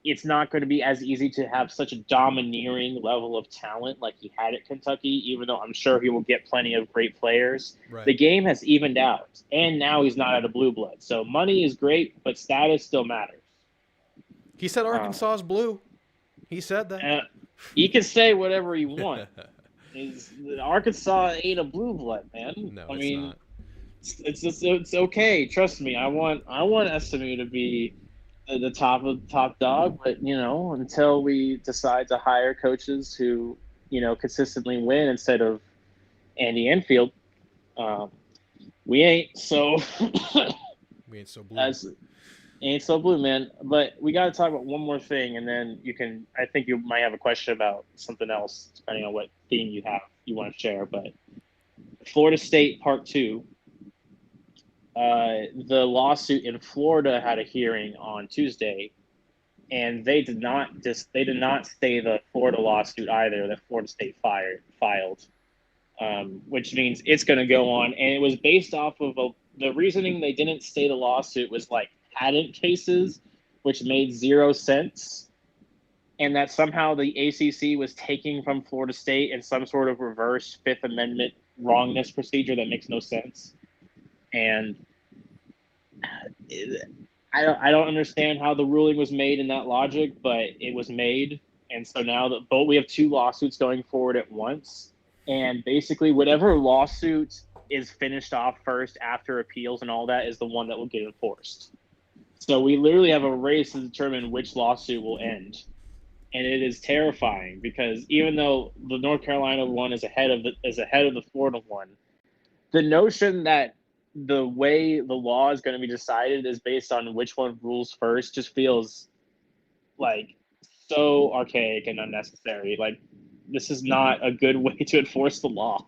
it's not going to be as easy to have such a domineering level of talent like he had at Kentucky, even though I'm sure he will get plenty of great players. Right. The game has evened out, and now he's not at a blue blood. So money is great, but status still matters. He said Arkansas is blue. He said that. He can say whatever he wants. Arkansas ain't a blue blood, man. No, I it's mean, not. It's okay. Trust me. I want SMU to be the top dog, but until we decide to hire coaches who consistently win instead of Andy Enfield, we ain't so we ain't so blue. Ain't so blue, man. But we got to talk about one more thing, and then I think you might have a question about something else, depending on what theme you want to share. But Florida State Part 2. The lawsuit in Florida had a hearing on Tuesday, and they did not stay the Florida lawsuit either that Florida State filed, which means it's going to go on. And it was based off of the reasoning they didn't stay the lawsuit was like patent cases, which made 0 sense, and that somehow the ACC was taking from Florida State in some sort of reverse Fifth Amendment wrongness procedure that makes no sense. And I don't understand how the ruling was made in that logic, but it was made. And so now we have 2 lawsuits going forward at once. And basically whatever lawsuit is finished off first after appeals and all that is the one that will get enforced. So we literally have a race to determine which lawsuit will end. And it is terrifying because even though the North Carolina one is ahead of the Florida one, the notion that the way the law is going to be decided is based on which one rules first just feels like so archaic and unnecessary. Like, this is not a good way to enforce the law.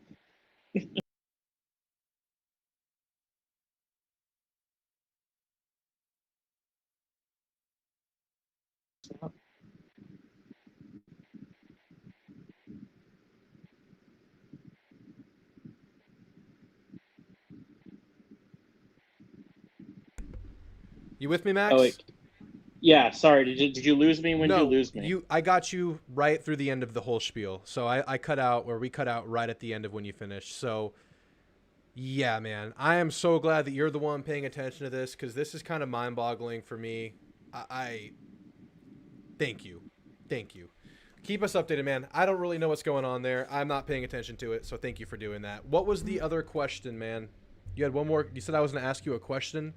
You with me, Max? Oh, yeah, sorry. Did you lose me? When did you lose me? I got you right through the end of the whole spiel. So we cut out right at the end of when you finished. So, yeah, man, I am so glad that you're the one paying attention to this because this is kind of mind-boggling for me. I thank you. Keep us updated, man. I don't really know what's going on there. I'm not paying attention to it, so thank you for doing that. What was the other question, man? You had one more. You said I was going to ask you a question.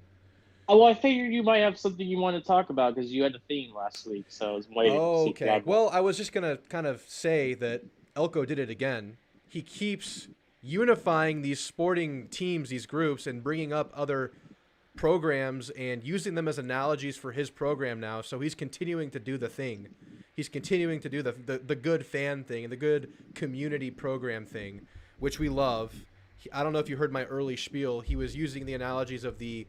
Oh, well, I figured you might have something you want to talk about because you had a theme last week, so I was waiting. Oh, okay. Well, I was just going to kind of say that Elco did it again. He keeps unifying these sporting teams, these groups, and bringing up other programs and using them as analogies for his program now. So he's continuing to do the thing. He's continuing to do the good fan thing and the good community program thing, which we love. I don't know if you heard my early spiel. He was using the analogies of the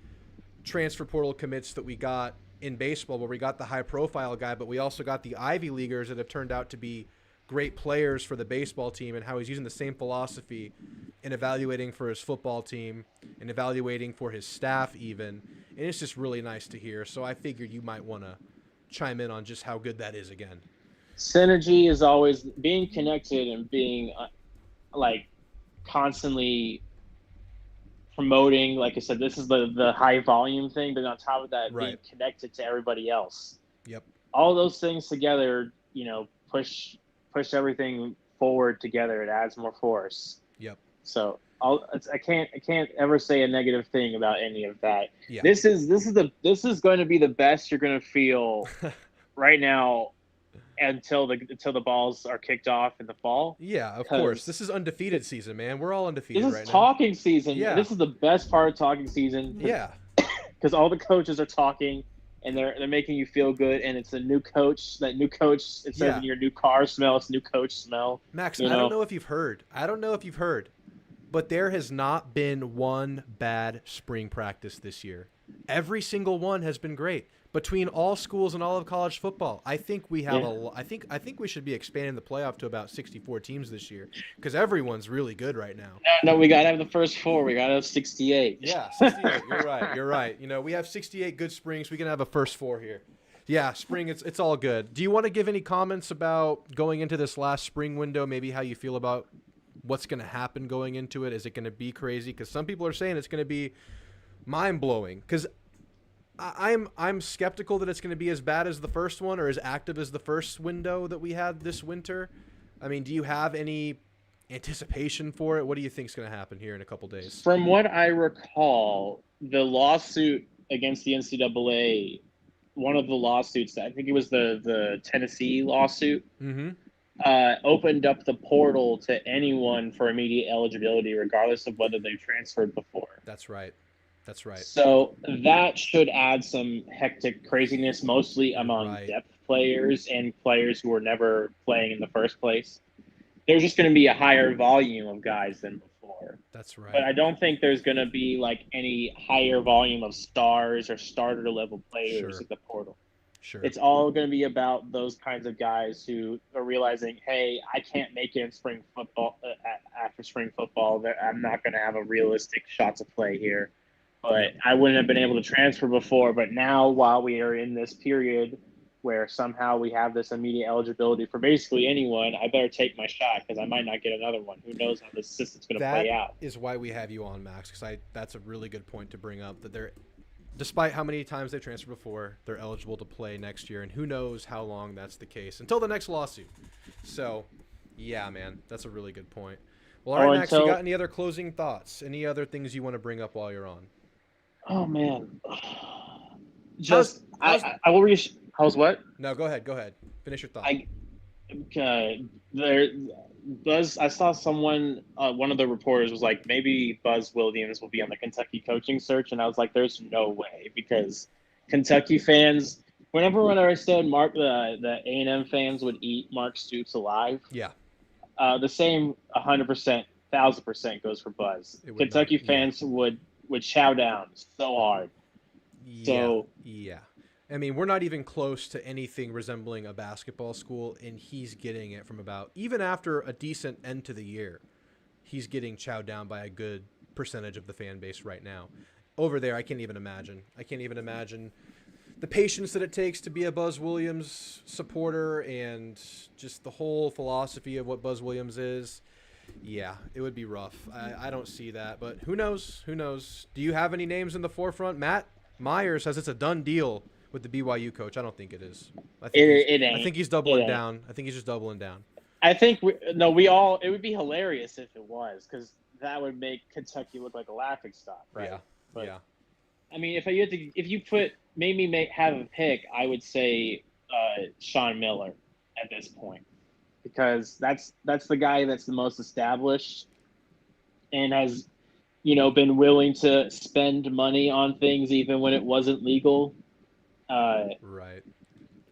transfer portal commits that we got in baseball, where we got the high profile guy, but we also got the Ivy Leaguers that have turned out to be great players for the baseball team, and how he's using the same philosophy in evaluating for his football team and evaluating for his staff even. And it's just really nice to hear. So I figured you might want to chime in on just how good that is again. Synergy is always being connected and being constantly promoting. Like I said, this is the high volume thing, but on top of that, being connected to everybody else. Yep. All those things together, push everything forward together. It adds more force. Yep. So I can't ever say a negative thing about any of that. Yeah. This is going to be the best you're going to feel right now until the balls are kicked off in the fall. Yeah, of course. This is undefeated season, man. We're all undefeated right now. This is talking season. Yeah. This is the best part of talking season. Yeah. Because all the coaches are talking and they're making you feel good, and it's a new coach. That new coach, instead of your new car smell, it's new coach smell. Max, I don't know if you've heard. but there has not been one bad spring practice this year. Every single one has been great. Between all schools and all of college football, I think we have I think we should be expanding the playoff to about 64 teams this year because everyone's really good right now. No, we gotta have the first 4. We gotta have 68. Yeah, 68. You're right. You're right. You know, we have 68 good springs. We can have a first 4 here. Yeah, spring. It's all good. Do you want to give any comments about going into this last spring window? Maybe how you feel about what's going to happen going into it? Is it going to be crazy? Because some people are saying it's going to be mind blowing. Because I'm skeptical that it's going to be as bad as the first one or as active as the first window that we had this winter. I mean, do you have any anticipation for it? What do you think is going to happen here in a couple days? From what I recall, the lawsuit against the NCAA, one of the lawsuits, I think it was the Tennessee lawsuit, opened up the portal to anyone for immediate eligibility, regardless of whether they transferred before. That's right. That's right. So that should add some hectic craziness, mostly among depth players and players who were never playing in the first place. There's just going to be a higher volume of guys than before. That's right. But I don't think there's going to be like any higher volume of stars or starter level players at the portal. Sure. It's all going to be about those kinds of guys who are realizing, hey, I can't make it in spring football after spring football. I'm not going to have a realistic shot to play here. But I wouldn't have been able to transfer before. But now, while we are in this period where somehow we have this immediate eligibility for basically anyone, I better take my shot because I might not get another one. Who knows how this system's going to play out? That is why we have you on, Max, because that's a really good point to bring up, that they're, despite how many times they transferred before, they're eligible to play next year, and who knows how long that's the case until the next lawsuit. So, yeah, man, that's a really good point. Well, all right, Max, you got any other closing thoughts? Any other things you want to bring up while you're on? Oh, man. Just, I will reach. How's what? No, go ahead. Finish your thought. Buzz, I saw someone, one of the reporters was like, maybe Buzz Williams will be on the Kentucky coaching search. And I was like, there's no way, because Kentucky fans, whenever I said the A&M fans would eat Mark Stoops alive. Yeah. The same 100%, 1,000% goes for Buzz. Kentucky fans would chow down so hard. Yeah. I mean, we're not even close to anything resembling a basketball school, and he's getting it from about, even after a decent end to the year, he's getting chowed down by a good percentage of the fan base right now. Over there, I can't even imagine. The patience that it takes to be a Buzz Williams supporter and just the whole philosophy of what Buzz Williams is. Yeah, it would be rough. I don't see that, but who knows? Do you have any names in the forefront? Matt Myers says it's a done deal with the BYU coach. I don't think it is. It ain't. I think he's doubling down. I think he's just doubling down. I think it would be hilarious if it was, because that would make Kentucky look like a laughingstock, right? Yeah. But, yeah. I mean, if you have a pick, I would say Sean Miller at this point, because that's the guy that's the most established and has, been willing to spend money on things even when it wasn't legal. Right.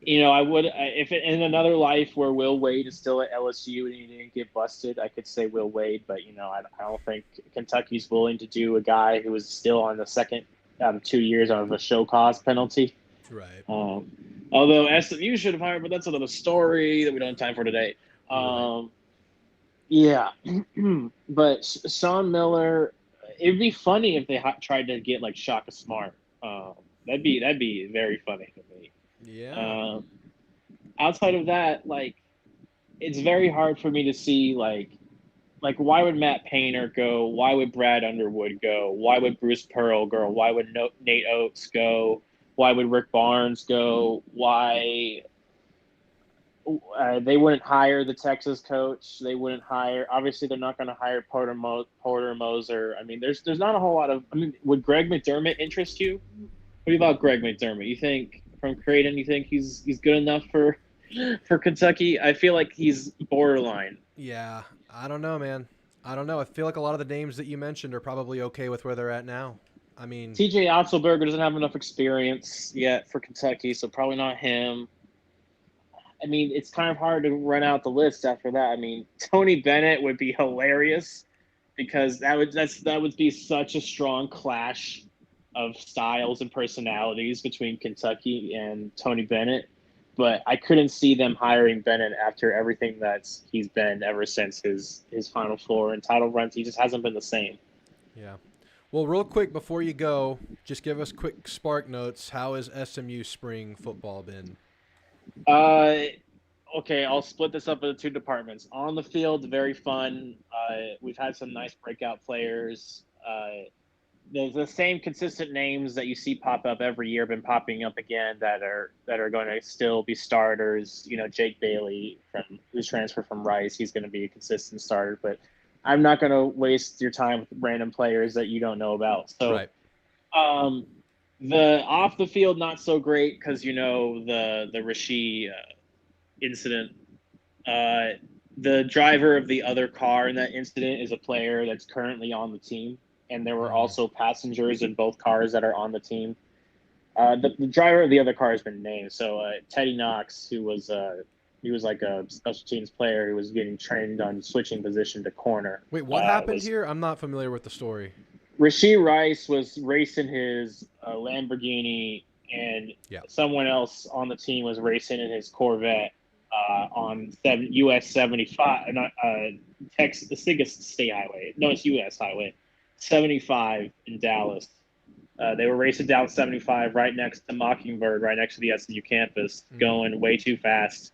I would, if in another life where Will Wade is still at LSU and he didn't get busted, I could say Will Wade, but I don't think Kentucky's willing to do a guy who is still on the second 2 years of a show cause penalty. Right. Although SMU should have hired, but that's another story that we don't have time for today. Right. Yeah, but Sean Miller, it'd be funny if they tried to get like Shaka Smart. That'd be very funny to me. Yeah. Outside of that, it's very hard for me to see like why would Matt Painter go? Why would Brad Underwood go? Why would Bruce Pearl go? Why would Nate Oates go? Why would Rick Barnes go? Why they wouldn't hire the Texas coach? They wouldn't hire. Obviously, they're not going to hire Porter Moser. I mean, there's not a whole lot of. I mean, would Greg McDermott interest you? What about Greg McDermott? You think from Creighton? You think he's good enough for Kentucky? I feel like he's borderline. Yeah, I don't know, man. I don't know. I feel like a lot of the names that you mentioned are probably okay with where they're at now. I mean, TJ Otzelberger doesn't have enough experience yet for Kentucky, so probably not him. I mean, it's kind of hard to run out the list after that. I mean, Tony Bennett would be hilarious because that would be such a strong clash of styles and personalities between Kentucky and Tony Bennett. But I couldn't see them hiring Bennett after everything he's been ever since his Final Four and title runs. He just hasn't been the same. Yeah. Well, real quick before you go, just give us quick spark notes. How has SMU spring football been? Okay, I'll split this up into two departments. On the field, very fun. We've had some nice breakout players. There's the same consistent names that you see pop up every year been popping up again that are going to still be starters. You know, Jake Bailey who's transferred from Rice, he's going to be a consistent starter. But I'm not going to waste your time with random players that you don't know about. So, right. The off the field not so great because the Rasheed incident. The driver of the other car in that incident is a player that's currently on the team. And there were also passengers in both cars that are on the team. The driver of the other car has been named. So Teddy Knox, he was like a special teams player who was getting trained on switching position to corner. Wait, what happened here? I'm not familiar with the story. Rasheed Rice was racing his Lamborghini, and someone else on the team was racing in his Corvette on US 75, not Texas, the biggest state highway. No, it's US highway. 75 in Dallas. They were racing down 75 right next to Mockingbird, right next to the SMU campus, going way too fast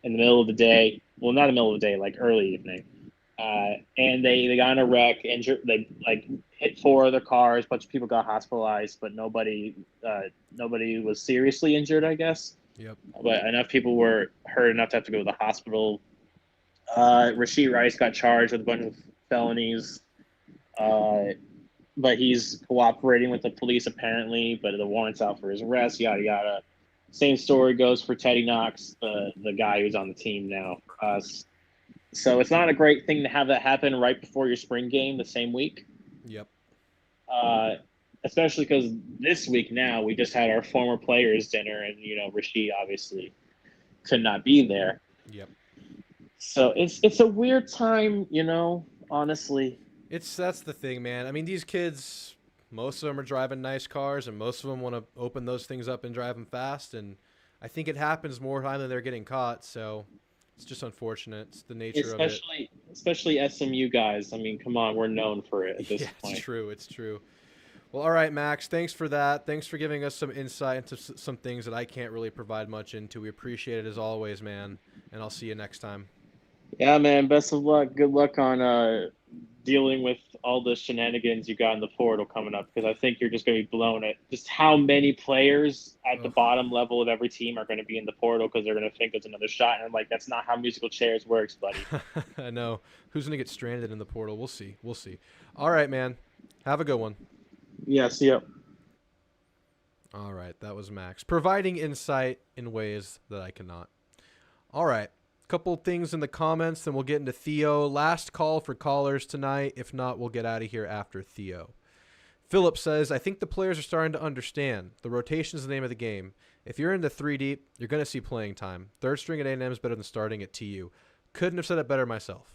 in the middle of the day. Well, not in the middle of the day, like early evening. And they got in a wreck, injured. They hit 4 other cars. A bunch of people got hospitalized, but nobody was seriously injured, I guess. Yep. But enough people were hurt enough to have to go to the hospital. Rasheed Rice got charged with a bunch of felonies. But he's cooperating with the police apparently, but the warrant's out for his arrest, yada yada. Same story goes for Teddy Knox, the guy who's on the team now for us. So it's not a great thing to have that happen right before your spring game the same week. Yep. Especially because this week now we just had our former players dinner, and Rasheed obviously could not be there. Yep. So it's a weird time, honestly. That's the thing, man. I mean, these kids, most of them are driving nice cars, and most of them want to open those things up and drive them fast. And I think it happens more time than they're getting caught. So it's just unfortunate. It's the nature of it. Especially SMU guys. I mean, come on, we're known for it at this point. It's true. It's true. Well, all right, Max. Thanks for that. Thanks for giving us some insight into some things that I can't really provide much into. We appreciate it as always, man. And I'll see you next time. Yeah, man. Best of luck. Good luck on dealing with all the shenanigans you got in the portal coming up, because I think you're just going to be blown at just how many players at the bottom level of every team are going to be in the portal because they're going to think there's another shot. And I'm like, that's not how musical chairs works, buddy. I know. Who's going to get stranded in the portal? We'll see. We'll see. All right, man. Have a good one. Yeah, see ya. All right, that was Max, providing insight in ways that I cannot. All right. Couple things in the comments, then we'll get into Theo. Last call for callers tonight. If not, we'll get out of here after Theo. Philip says, I think the players are starting to understand. The rotation is the name of the game. If you're into 3 deep, you're going to see playing time. Third string at A&M is better than starting at TU. Couldn't have said it better myself.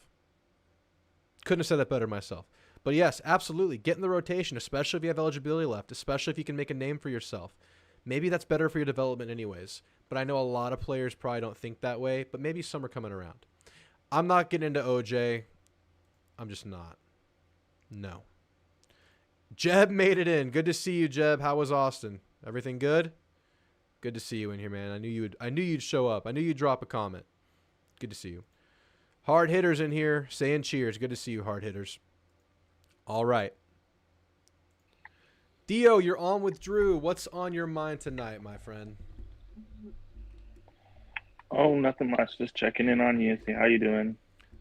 But yes, absolutely. Get in the rotation, especially if you have eligibility left, especially if you can make a name for yourself. Maybe that's better for your development anyways. But I know a lot of players probably don't think that way, but maybe some are coming around. I'm not getting into OJ. I'm just not. No. Jeb made it in. Good to see you, Jeb. How was Austin? Everything good? Good to see you in here, man. I knew you'd show up. I knew you'd drop a comment. Good to see you. Hard hitters in here saying cheers. Good to see you, hard hitters. All right. Theo, you're on with Drew. What's on your mind tonight, my friend? Oh, nothing much. Just checking in on you. See how you doing.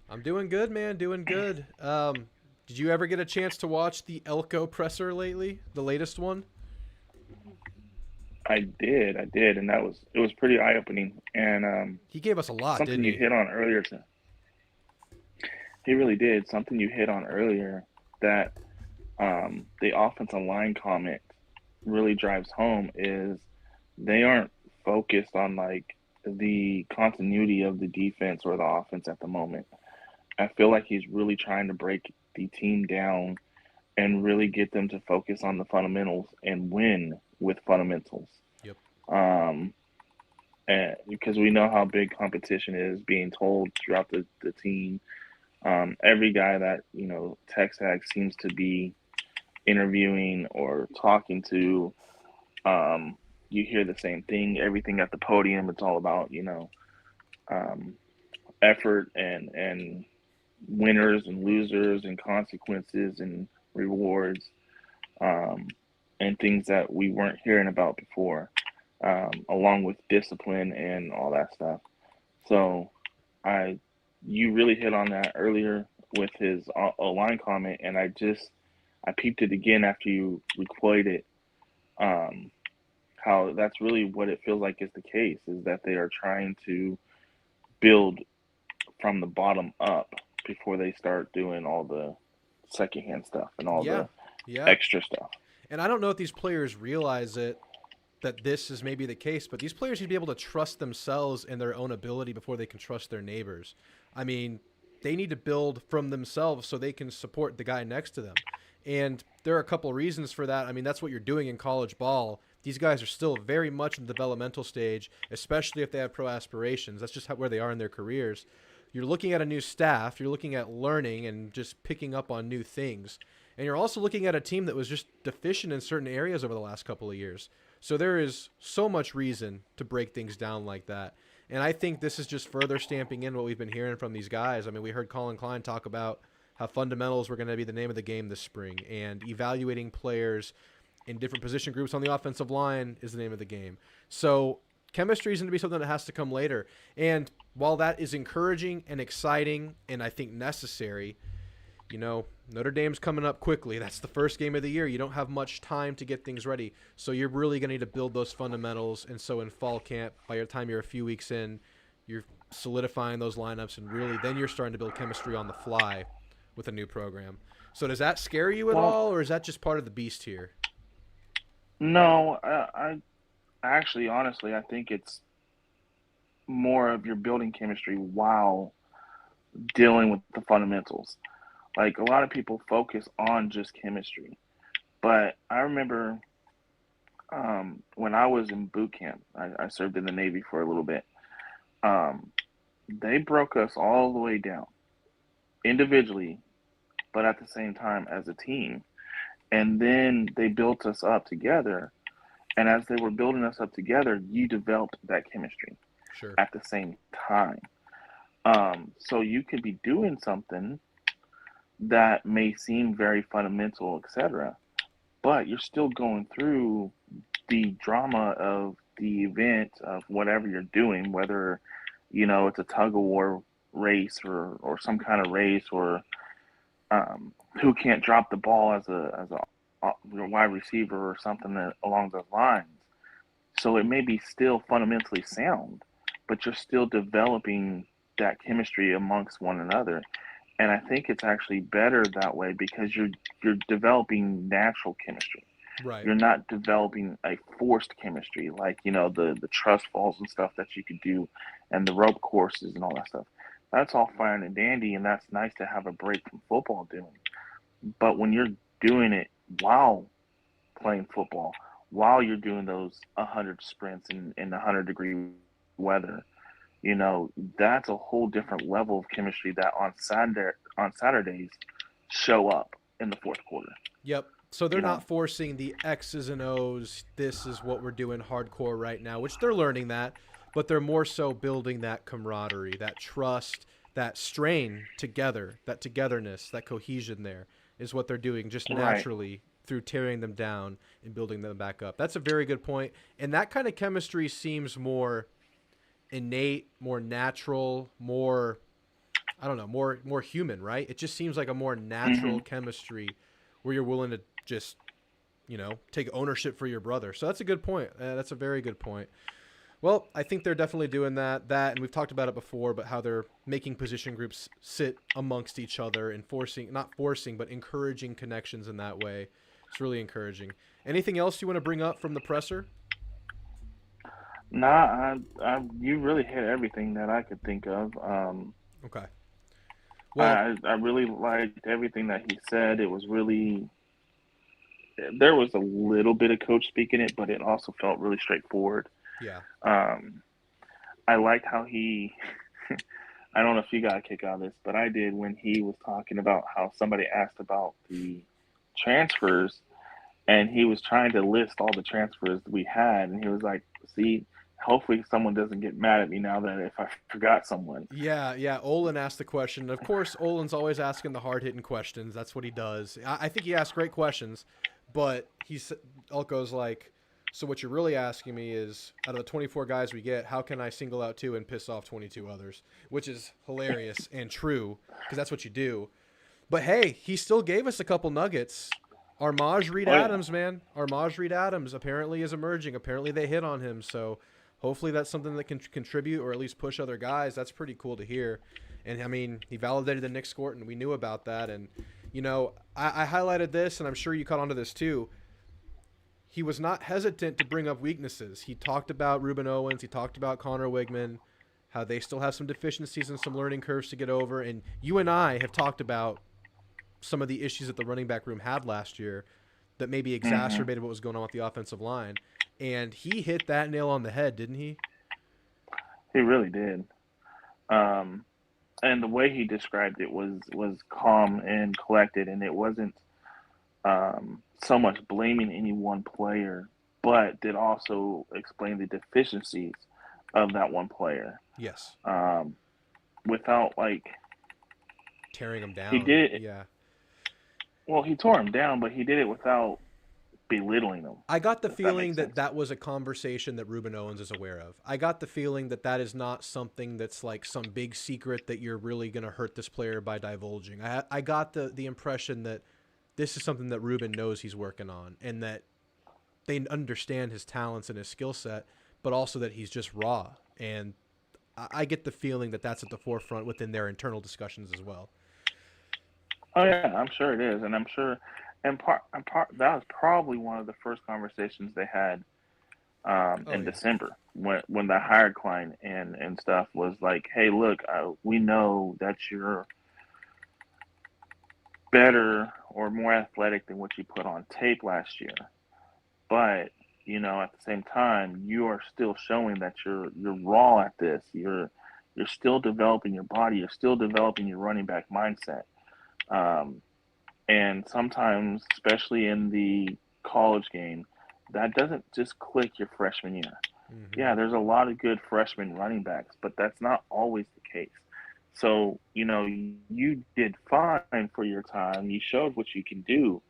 I'm doing good, man. Doing good. Did you ever get a chance to watch the Elco presser lately? The latest one? I did, and it was pretty eye opening. And he gave us a lot, something didn't he? You hit on earlier. He really did. Something you hit on earlier that the offensive line comment really drives home is they aren't focused on like the continuity of the defense or the offense at the moment. I feel like he's really trying to break the team down and really get them to focus on the fundamentals and win with fundamentals. Yep. And because we know how big competition is being told throughout the team. Every guy that, Texags seems to be interviewing or talking to, you hear the same thing. Everything at the podium, it's all about, effort and winners and losers and consequences and rewards, and things that we weren't hearing about before, along with discipline and all that stuff. So you really hit on that earlier with his line comment, and I peeped it again after you replayed it, how that's really what it feels like is the case, is that they are trying to build from the bottom up before they start doing all the secondhand stuff and all the extra stuff. And I don't know if these players realize it, that this is maybe the case, but these players need to be able to trust themselves and their own ability before they can trust their neighbors. I mean, they need to build from themselves so they can support the guy next to them. And there are a couple of reasons for that. I mean, that's what you're doing in college ball. These guys are still very much in the developmental stage, especially if they have pro aspirations. That's just where they are in their careers. You're looking at a new staff. You're looking at learning and just picking up on new things. And you're also looking at a team that was just deficient in certain areas over the last couple of years. So there is so much reason to break things down like that. And I think this is just further stamping in what we've been hearing from these guys. I mean, we heard Colin Klein talk about how fundamentals were going to be the name of the game this spring, and evaluating players in different position groups on the offensive line is the name of the game. So chemistry is going to be something that has to come later. And while that is encouraging and exciting and I think necessary, Notre Dame's coming up quickly. That's the first game of the year. You don't have much time to get things ready. So you're really going to need to build those fundamentals. And so in fall camp, by the time you're a few weeks in, you're solidifying those lineups, and really then you're starting to build chemistry on the fly with a new program. So does that scare you at all, or is that just part of the beast here? No, I actually, honestly, I think it's more of your building chemistry while dealing with the fundamentals. Like, a lot of people focus on just chemistry. But I remember when I was in boot camp, I served in the Navy for a little bit. They broke us all the way down individually, but at the same time as a team. And then they built us up together. And as they were building us up together, you developed that chemistry at the same time. So you could be doing something that may seem very fundamental, etc., but you're still going through the drama of the event of whatever you're doing, whether it's a tug of war race or some kind of race, or who can't drop the ball as a wide receiver or something along those lines. So it may be still fundamentally sound, but you're still developing that chemistry amongst one another. And I think it's actually better that way, because you're developing natural chemistry. Right. You're not developing a forced chemistry like, the trust falls and stuff that you could do, and the rope courses and all that stuff. That's all fine and dandy, and that's nice to have a break from football doing. But when you're doing it while playing football, while you're doing those 100 sprints in 100-degree weather, that's a whole different level of chemistry that on Saturdays show up in the fourth quarter. Yep. So they're not forcing the X's and O's. This is what we're doing hardcore right now, which they're learning that, but they're more so building that camaraderie, that trust, that strain together, that togetherness, that cohesion there is what they're doing just naturally through tearing them down and building them back up. That's a very good point. And that kind of chemistry seems more innate, more natural, more, I don't know, more human, right? It just seems like a more natural chemistry where you're willing to just, take ownership for your brother. So that's a good point. That's a very good point. Well, I think they're definitely doing that, and we've talked about it before, but how they're making position groups sit amongst each other and not forcing, but encouraging connections in that way. It's really encouraging. Anything else you want to bring up from the presser? Nah, you really hit everything that I could think of. Okay. Well, I really liked everything that he said. It was really, there was a little bit of coach speak in it, but it also felt really straightforward. yeah. Um, I liked how he, I don't know if you got a kick out of this, but I did when he was talking about how somebody asked about the transfers, and he was trying to list all the transfers we had, and he was like, see, hopefully someone doesn't get mad at me now that if I forgot someone. Yeah. Olin asked the question. Of course, Olin's always asking the hard-hitting questions. That's what he does. I think he asks great questions, but Elko's like, so what you're really asking me is, out of the 24 guys we get, how can I single out 2 and piss off 22 others? Which is hilarious and true, because that's what you do. But hey, he still gave us a couple nuggets. Armaj Reed Adams, man. Armaj Reed Adams apparently is emerging. Apparently they hit on him, so hopefully that's something that can contribute or at least push other guys. That's pretty cool to hear. And, I mean, he validated the Nick Scorton. We knew about that. And, you know, I highlighted this, and I'm sure you caught on to this too. He was not hesitant to bring up weaknesses. He talked about Ruben Owens. He talked about Connor Wigman, how they still have some deficiencies and some learning curves to get over. And you and I have talked about some of the issues that the running back room had last year that maybe exacerbated what was going on with the offensive line. And he hit that nail on the head, didn't he? He really did. And the way he described it was calm and collected, and it wasn't so much blaming any one player, but did also explain the deficiencies of that one player. Yes. Without like tearing him down. He did it. Yeah. Well, he tore him down, but he did it without belittling him. I got the feeling that was a conversation that Ruben Owens is aware of. I got the feeling that is not something that's like some big secret that you're really going to hurt this player by divulging. I got the impression that this is something that Ruben knows he's working on, and that they understand his talents and his skill set, but also that he's just raw. And I get the feeling that that's at the forefront within their internal discussions as well. Oh yeah, I'm sure it is, and I'm sure, and part that was probably one of the first conversations they had in December when the hire Klein and stuff was like, hey, look, we know that you're better or more athletic than what you put on tape last year, but you know, at the same time, you are still showing that you're raw at this. You're still developing your body. You're still developing your running back mindset. And sometimes, especially in the college game, that doesn't just click your freshman year. Mm-hmm. Yeah, there's a lot of good freshman running backs, but that's not always the case. So, you know, you did fine for your time. You showed what you can do,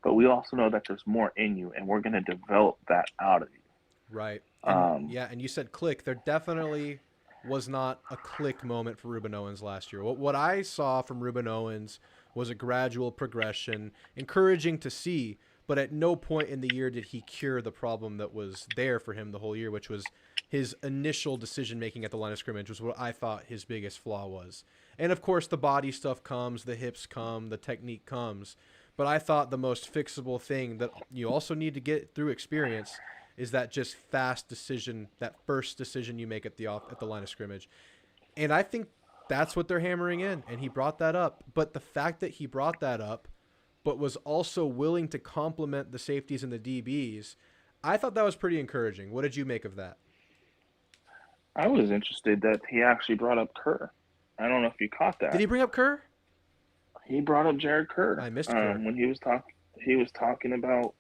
but we also know that there's more in you, and we're going to develop that out of you. Right. And, and you said click. There definitely was not a click moment for Ruben Owens last year. What I saw from Ruben Owens was a gradual progression, encouraging to see, but at no point in the year did he cure the problem that was there for him the whole year, which was his initial decision-making at the line of scrimmage was what I thought his biggest flaw was. And, of course, the body stuff comes, the hips come, the technique comes. But I thought the most fixable thing that you also need to get through experience is that just fast decision, that first decision you make at the line of scrimmage. And I think that's what they're hammering in, and he brought that up. But the fact that he brought that up, but was also willing to compliment the safeties and the DBs, I thought that was pretty encouraging. What did you make of that? I was interested that he actually brought up Kerr. I don't know if you caught that. Did he bring up Kerr? He brought up Jared Kerr. I missed Kerr. When he was talking about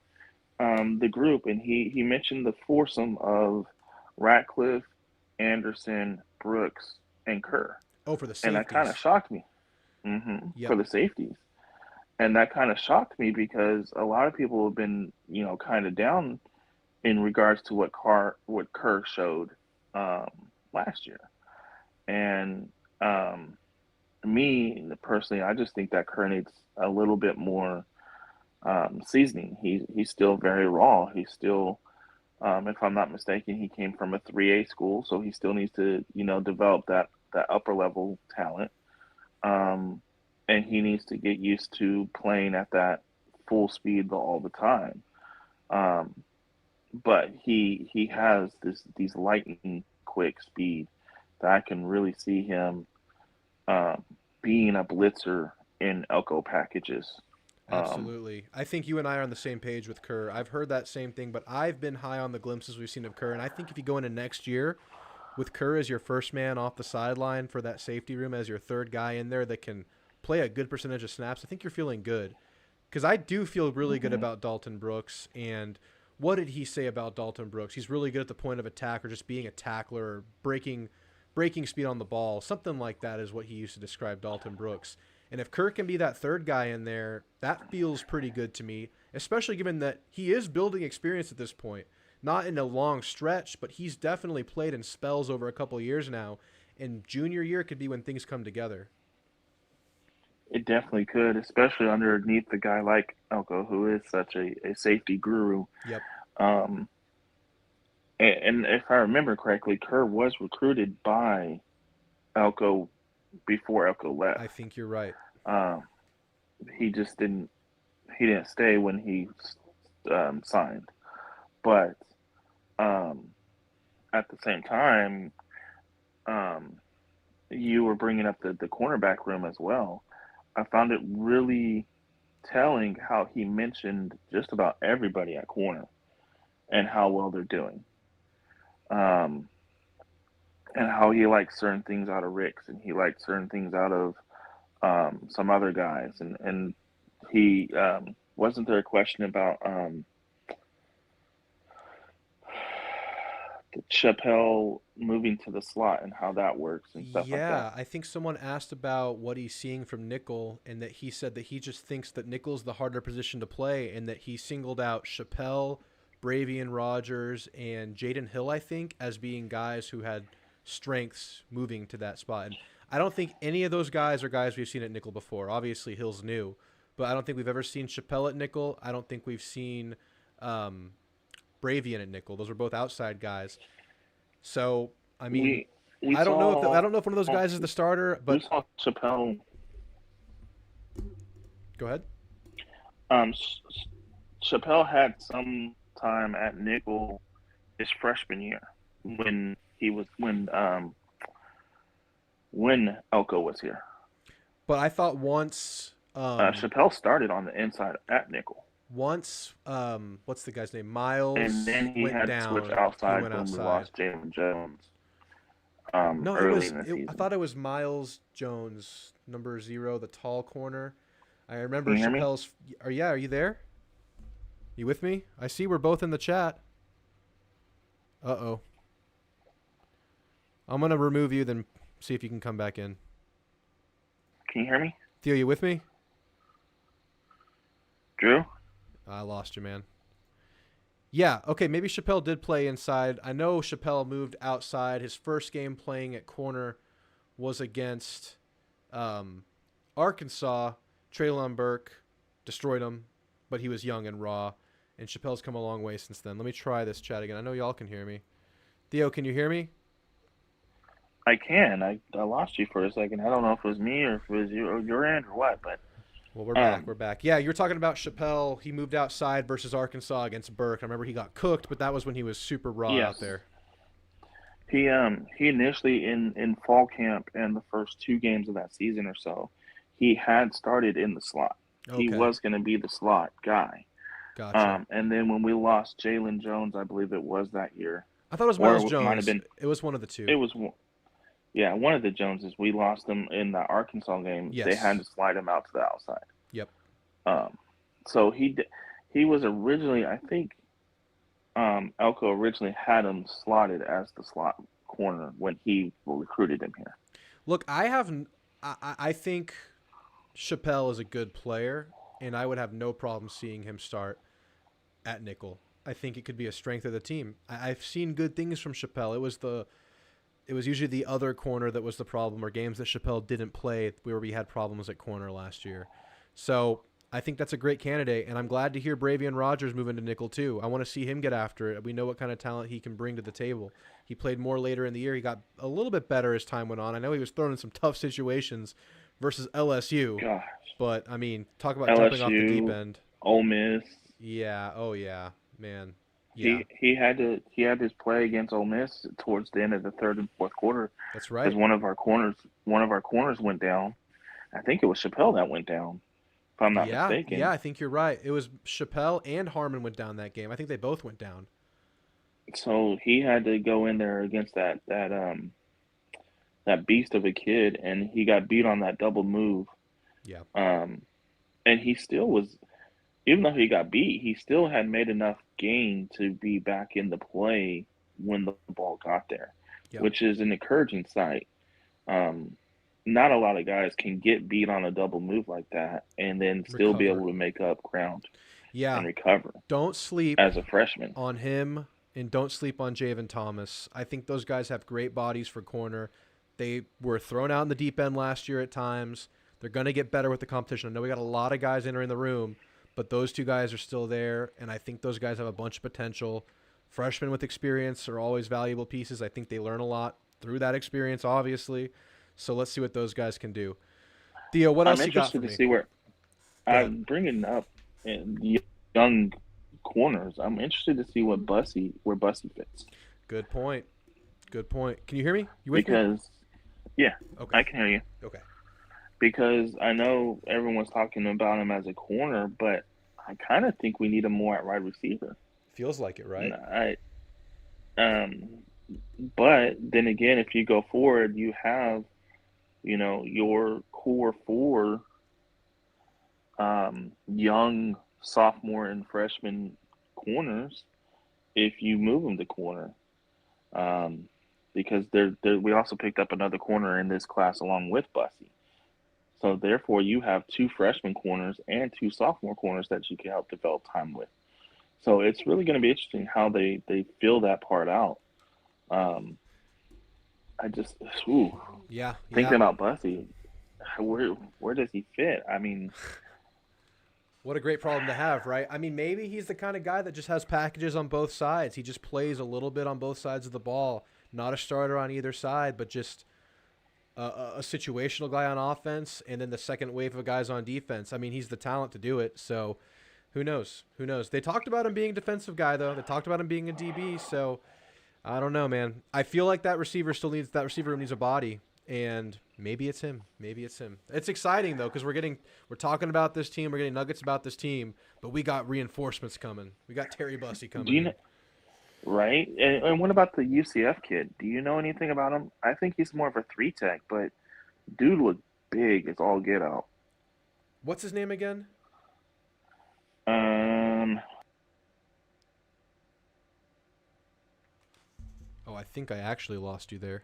the group, and he mentioned the foursome of Ratcliffe, Anderson, Brooks, and Kerr. Oh, for the safeties. And that kind of shocked me. Yep. For the safeties. And that kind of shocked me because a lot of people have been, you know, kind of down in regards to what Kerr showed last year. And me personally, I just think that Kerr needs a little bit more seasoning. He's still very raw. He's still, if I'm not mistaken, he came from a 3A school, so he still needs to, you know, develop that upper level talent. And he needs to get used to playing at that full speed all the time. But he has these lightning quick speed that I can really see him being a blitzer in Elco packages. Absolutely. I think you and I are on the same page with Kerr. I've heard that same thing, but I've been high on the glimpses we've seen of Kerr. And I think if you go into next year with Kerr as your first man off the sideline for that safety room, as your third guy in there that can play a good percentage of snaps, I think you're feeling good. Because I do feel really good about Dalton Brooks. And what did he say about Dalton Brooks? He's really good at the point of attack, or just being a tackler, or breaking speed on the ball. Something like that is what he used to describe Dalton Brooks. And if Kirk can be that third guy in there, that feels pretty good to me, especially given that he is building experience at this point. Not in a long stretch, but he's definitely played in spells over a couple of years now. And junior year could be when things come together. It definitely could, especially underneath a guy like Elco, who is such a safety guru. Yep. And if I remember correctly, Kerr was recruited by Elco before Elco left. I think you're right. He just didn't stay when he signed. But at the same time, you were bringing up the cornerback room as well. I found it really telling how he mentioned just about everybody at corner and how well they're doing. And how he likes certain things out of Ricks, and he likes certain things out of some other guys. And he wasn't there a question about Chappelle moving to the slot and how that works and stuff like that. Yeah, I think someone asked about what he's seeing from nickel, and that he said that he just thinks that nickel's the harder position to play, and that he singled out Chappelle, Bravian Rogers, and Jaden Hill, I think, as being guys who had strengths moving to that spot. And I don't think any of those guys are guys we've seen at nickel before. Obviously, Hill's new, but I don't think we've ever seen Chappelle at nickel. I don't think we've seen Bravian at nickel. Those are both outside guys. So I mean, I don't know if one of those guys is the starter, but we saw Chappelle. Go ahead. Chappelle had some time at nickel his freshman year when Elco was here. But I thought once Chappelle started on the inside at nickel. Once, what's the guy's name? Miles. And then he went had down, to switch outside when we lost Jalen Jones. No, early in the season. I thought it was Miles Jones, number 0, the tall corner. I remember Can you hear me? Chappelle's. Are you there? You with me? I see we're both in the chat. Uh-oh. I'm gonna remove you, then see if you can come back in. Can you hear me? Theo, you with me? Drew? I lost you, man. Yeah, okay, maybe Chappelle did play inside. I know Chappelle moved outside. His first game playing at corner was against Arkansas. Treylon Burke destroyed him, but he was young and raw. And Chappelle's come a long way since then. Let me try this chat again. I know y'all can hear me. Theo, can you hear me? I can. I lost you for a second. I don't know if it was me or if it was your end or what, but well, we're back. We're back. Yeah, you were talking about Chappelle. He moved outside versus Arkansas against Burke. I remember he got cooked, but that was when he was super raw out there. He initially in fall camp and the first 2 games of that season or so, he had started in the slot. Okay. He was going to be the slot guy. Gotcha. And then when we lost Jalen Jones, I believe it was that year. I thought it was Miles Jones. It was one of the two. It was, yeah, one of the Joneses. We lost him in the Arkansas game. Yes. They had to slide him out to the outside. Yep. So he was originally, I think, Elco originally had him slotted as the slot corner when he recruited him here. Look, I think Chappelle is a good player, and I would have no problem seeing him start at nickel. I think it could be a strength of the team. I've seen good things from Chappelle. It was usually the other corner that was the problem, or games that Chappelle didn't play where we had problems at corner last year. So I think that's a great candidate, and I'm glad to hear Bravian Rogers move into nickel too. I want to see him get after it. We know what kind of talent he can bring to the table. He played more later in the year. He got a little bit better as time went on. I know he was thrown in some tough situations versus LSU. Gosh. But, I mean, talk about LSU, jumping off the deep end. Ole Miss. Yeah. Oh, yeah. Man. Yeah. He had his play against Ole Miss towards the end of the third and fourth quarter. That's right. Because one of our corners went down, I think it was Chappelle that went down, if I'm not Yeah, mistaken. I think you're right. It was Chappelle and Harmon went down that game. I think they both went down. So he had to go in there against that beast of a kid, and he got beat on that double move. Yeah. And he still was, even though he got beat, he still had made enough gain to be back in the play when the ball got there, Yep. which is an encouraging sight. Not a lot of guys can get beat on a double move like that and then still be able to make up ground and recover. Don't sleep as a freshman on him, and don't sleep on Javen Thomas. I think those guys have great bodies for corner. They were thrown out in the deep end last year at times. They're going to get better with the competition. I know we got a lot of guys entering the room, but those two guys are still there, and I think those guys have a bunch of potential. Freshmen with experience are always valuable pieces. I think they learn a lot through that experience, obviously. So let's see what those guys can do. Theo, what else you got for me? I'm interested to see where I'm bringing up young corners. I'm interested to see where Bussy fits. Good point. Can you hear me? You with me? Because, yeah, okay. I can hear you. Okay. Because I know everyone's talking about him as a corner, but I kind of think we need him more at wide receiver. Feels like it, right? But then again, if you go forward, you have, your core four young sophomore and freshman corners if you move them to corner. Because we also picked up another corner in this class along with Bussy. So therefore, you have 2 freshman corners and 2 sophomore corners that you can help develop time with. So it's really going to be interesting how they fill that part out. I just, thinking about Bussy, where does he fit? I mean, what a great problem to have, right? I mean, maybe he's the kind of guy that just has packages on both sides. He just plays a little bit on both sides of the ball. Not a starter on either side, but just a situational guy on offense, and then the second wave of guys on defense. I mean, he's the talent to do it, so who knows? They talked about him being a defensive guy, though. They talked about him being a DB, so I don't know, man. I feel like that receiver room needs a body, and maybe it's him. It's exciting, though, because we're talking about this team. We're getting nuggets about this team, but we got reinforcements coming. We got Terry Bussy coming. Right? And what about the UCF kid? Do you know anything about him? I think he's more of a 3-tech, but dude looked big as all get out. What's his name again? Oh, I think I actually lost you there.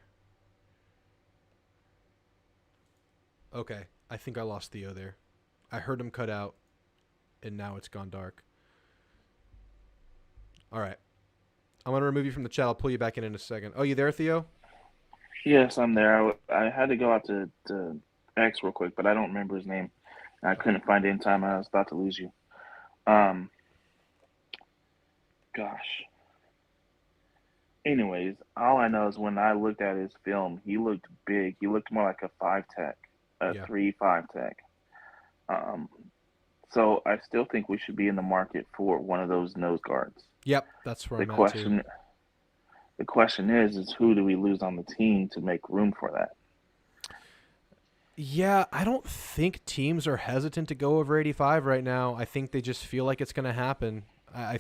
Okay, I think I lost Theo there. I heard him cut out, and now it's gone dark. All right. I'm going to remove you from the chat. I'll pull you back in a second. Oh, you there, Theo? Yes, I'm there. I had to go out to X real quick, but I don't remember his name. I couldn't find it in time. I was about to lose you. Gosh. Anyways, all I know is when I looked at his film, he looked big. He looked more like a 5-tech, 3-5-tech. So I still think we should be in the market for one of those nose guards. Yep, that's where I'm at too. The question is who do we lose on the team to make room for that? Yeah, I don't think teams are hesitant to go over 85 right now. I think they just feel like it's going to happen. I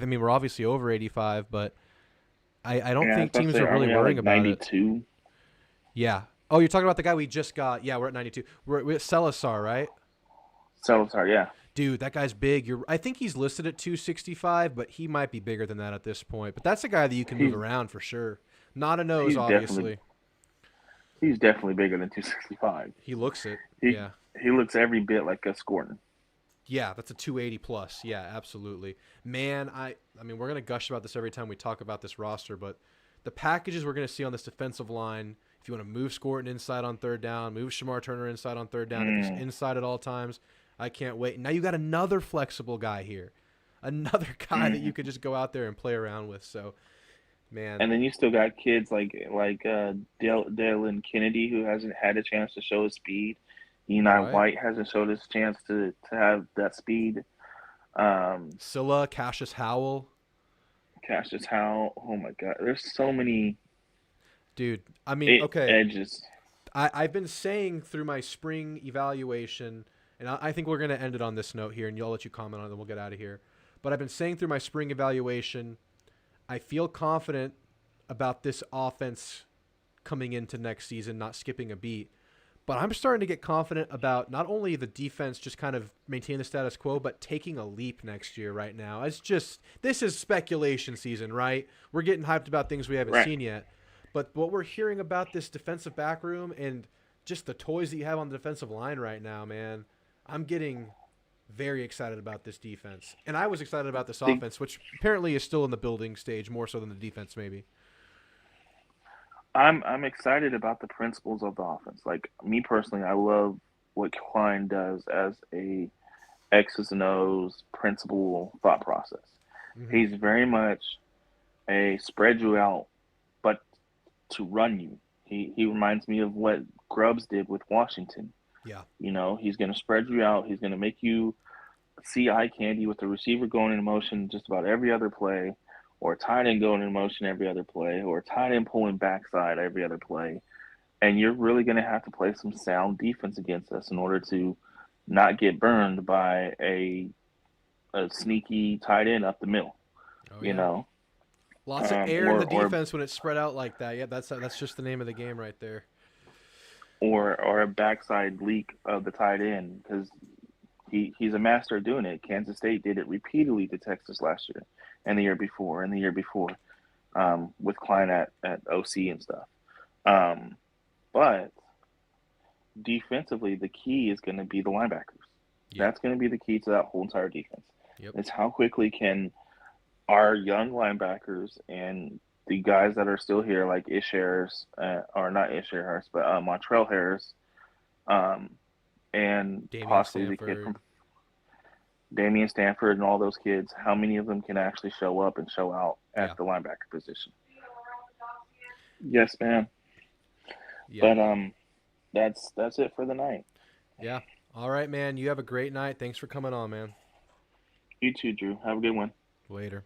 mean, we're obviously over 85, but I don't think teams are really worrying about 92? it. Yeah. Oh, you're talking about the guy we just got. Yeah, we're at 92. We're at Celisar, right? Celisar, yeah. Dude, that guy's big. I think he's listed at 265, but he might be bigger than that at this point. But that's a guy that you can move around for sure. Not a nose, obviously. He's definitely bigger than 265. He looks it. He looks every bit like Gus Gordon. Yeah, that's a 280 plus. Yeah, absolutely. Man, I mean, we're going to gush about this every time we talk about this roster, but the packages we're going to see on this defensive line, if you want to move Scorton inside on third down, move Shamar Turner inside on third down, if he's inside at all times, I can't wait. Now you got another flexible guy here, another guy that you could just go out there and play around with. So, man. And then you still got kids like Dylan Kennedy, who hasn't had a chance to show his speed. Eni White hasn't showed his chance to have that speed. Scylla, Cassius Howell. Oh my God, there's so many. Dude, I mean, okay. Edges. I've been saying through my spring evaluation, and I think we're going to end it on this note here, and I'll let you comment on it, then we'll get out of here. But I've been saying through my spring evaluation, I feel confident about this offense coming into next season, not skipping a beat. But I'm starting to get confident about not only the defense just kind of maintaining the status quo, but taking a leap next year right now. This is speculation season, right? We're getting hyped about things we haven't seen yet. But what we're hearing about this defensive back room and just the toys that you have on the defensive line right now, man, I'm getting very excited about this defense. And I was excited about this offense, which apparently is still in the building stage, more so than the defense maybe. I'm excited about the principles of the offense. Like, me personally, I love what Klein does as a X's and O's principle thought process. Mm-hmm. He's very much a spread you out, but to run you. He reminds me of what Grubbs did with Washington. Yeah. You know, he's going to spread you out. He's going to make you see eye candy with the receiver going in motion just about every other play, or a tight end going in motion every other play, or a tight end pulling backside every other play. And you're really going to have to play some sound defense against us in order to not get burned by a sneaky tight end up the middle. You know? Lots of air in the defense when it's spread out like that. Yeah, that's just the name of the game right there. Or a backside leak of the tight end, because he's a master at doing it. Kansas State did it repeatedly to Texas last year and the year before with Klein at OC and stuff. But defensively, the key is going to be the linebackers. Yep. That's going to be the key to that whole entire defense. Yep. It's how quickly can our young linebackers and the guys that are still here, like Ish Harris, or not Ish Harris, but Montrell Harris, and Damian possibly Stanford. The kid from Damian Stanford and all those kids, how many of them can actually show up and show out at the linebacker position? Yes, ma'am. Yeah. But that's it for the night. Yeah. All right, man. You have a great night. Thanks for coming on, man. You too, Drew. Have a good one. Later.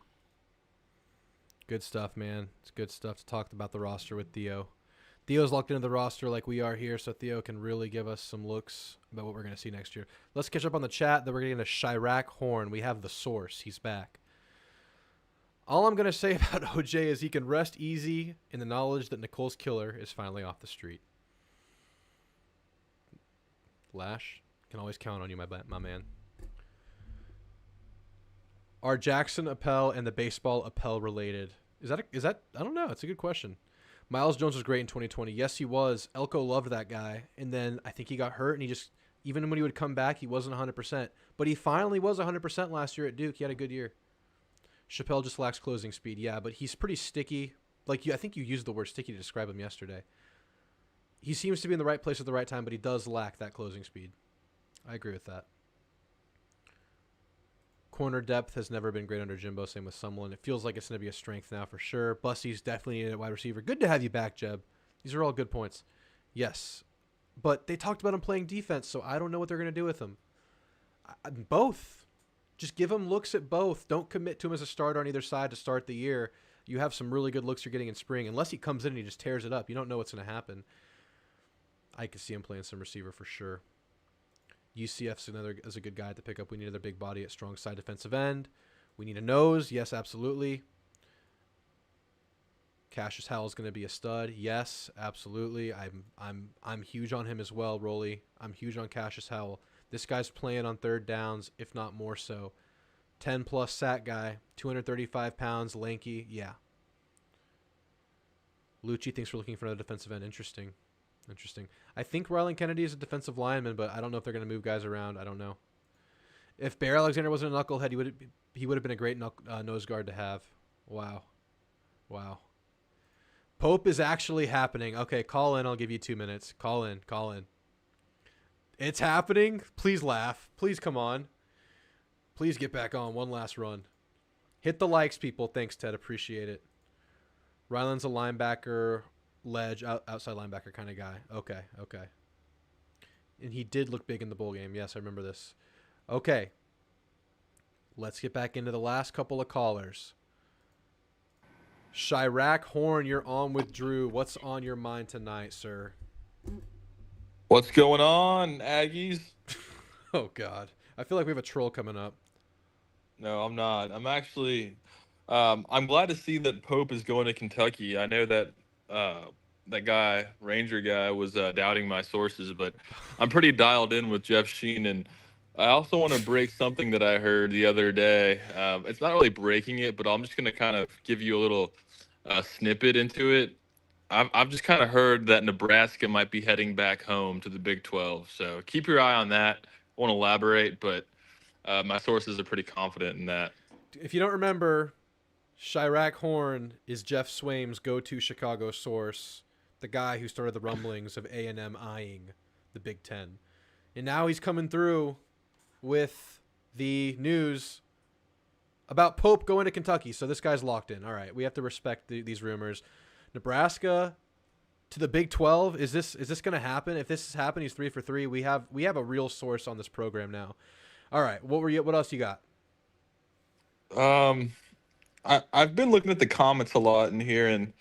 Good stuff, man. It's good stuff to talk about the roster with Theo. Theo's locked into the roster like we are here, so Theo can really give us some looks about what we're going to see next year. Let's catch up on the chat. Then we're getting to Chirac Horn. We have the source. He's back. All I'm going to say about OJ is he can rest easy in the knowledge that Nicole's killer is finally off the street. Lash, can always count on you, my man. Are Jackson Appel and the baseball Appel related? Is that I don't know. It's a good question. Miles Jones was great in 2020. Yes, he was. Elco loved that guy. And then I think he got hurt, and he just, even when he would come back, he wasn't 100%. But he finally was 100% last year at Duke. He had a good year. Chappelle just lacks closing speed. Yeah, but he's pretty sticky. Like, I think you used the word sticky to describe him yesterday. He seems to be in the right place at the right time, but he does lack that closing speed. I agree with that. Corner depth has never been great under Jimbo. Same with Sumlin. It feels like it's going to be a strength now for sure. Busty's definitely needed at wide receiver. Good to have you back, Jeb. These are all good points. Yes. But they talked about him playing defense, so I don't know what they're going to do with him. Both. Just give him looks at both. Don't commit to him as a starter on either side to start the year. You have some really good looks you're getting in spring. Unless he comes in and he just tears it up, you don't know what's going to happen. I could see him playing some receiver for sure. UCF's is a good guy to pick up. We need another big body at strong side defensive end. We need a nose. Yes, absolutely. Cassius Howell's going to be a stud. Yes, absolutely. I'm huge on him as well, Rolly. I'm huge on Cassius Howell. This guy's playing on third downs, if not more so. 10-plus sack guy, 235 pounds, lanky. Yeah. Lucci thinks we're looking for another defensive end. Interesting. I think Rylan Kennedy is a defensive lineman, but I don't know if they're going to move guys around. I don't know. If Bear Alexander wasn't a knucklehead, he would have been a great nose guard to have. Wow. Pope is actually happening. Okay, call in. I'll give you 2 minutes. Call in. It's happening. Please laugh. Please come on. Please get back on. One last run. Hit the likes, people. Thanks, Ted. Appreciate it. Ryland's a linebacker. Ledge, outside linebacker kind of guy. Okay. And he did look big in the bowl game. Yes, I remember this. Okay. Let's get back into the last couple of callers. Chirac Horn, you're on with Drew. What's on your mind tonight, sir? What's going on, Aggies? Oh God, I feel like we have a troll coming up. No, I'm not. I'm actually. I'm glad to see that Pope is going to Kentucky. I know that that guy, Ranger guy, was doubting my sources, but I'm pretty dialed in with Jeff Sheen. And I also want to break something that I heard the other day. It's not really breaking it, but I'm just going to kind of give you a little snippet into it. I've just kind of heard that Nebraska might be heading back home to the Big 12. So keep your eye on that. I won't elaborate, but my sources are pretty confident in that. If you don't remember, Chirac Horn is Jeff Swaim's go-to Chicago source, the guy who started the rumblings of A&M eyeing the Big Ten. And now he's coming through with the news about Pope going to Kentucky. So this guy's locked in. All right, we have to respect these rumors. Nebraska to the Big 12. Is this going to happen? If this has happened, he's 3 for 3. We have a real source on this program now. All right, what else you got? I've been looking at the comments a lot in here, and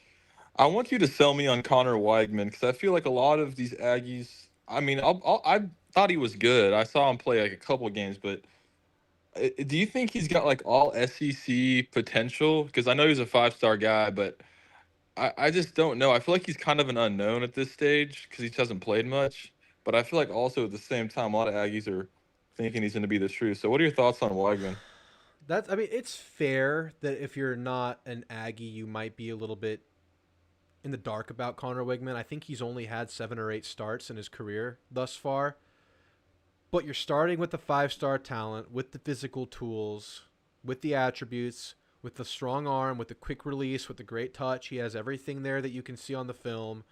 I want you to sell me on Connor Weigman because I feel like a lot of these Aggies. I mean, I thought he was good. I saw him play like a couple of games, but do you think he's got like all SEC potential? Because I know he's a 5-star guy, but I just don't know. I feel like he's kind of an unknown at this stage because he just hasn't played much. But I feel like also at the same time, a lot of Aggies are thinking he's going to be the truth. So what are your thoughts on Weigman? I mean, it's fair that if you're not an Aggie, you might be a little bit in the dark about Connor Weigman. I think he's only had 7 or 8 starts in his career thus far. But you're starting with the 5-star talent, with the physical tools, with the attributes, with the strong arm, with the quick release, with the great touch. He has everything there that you can see on the film.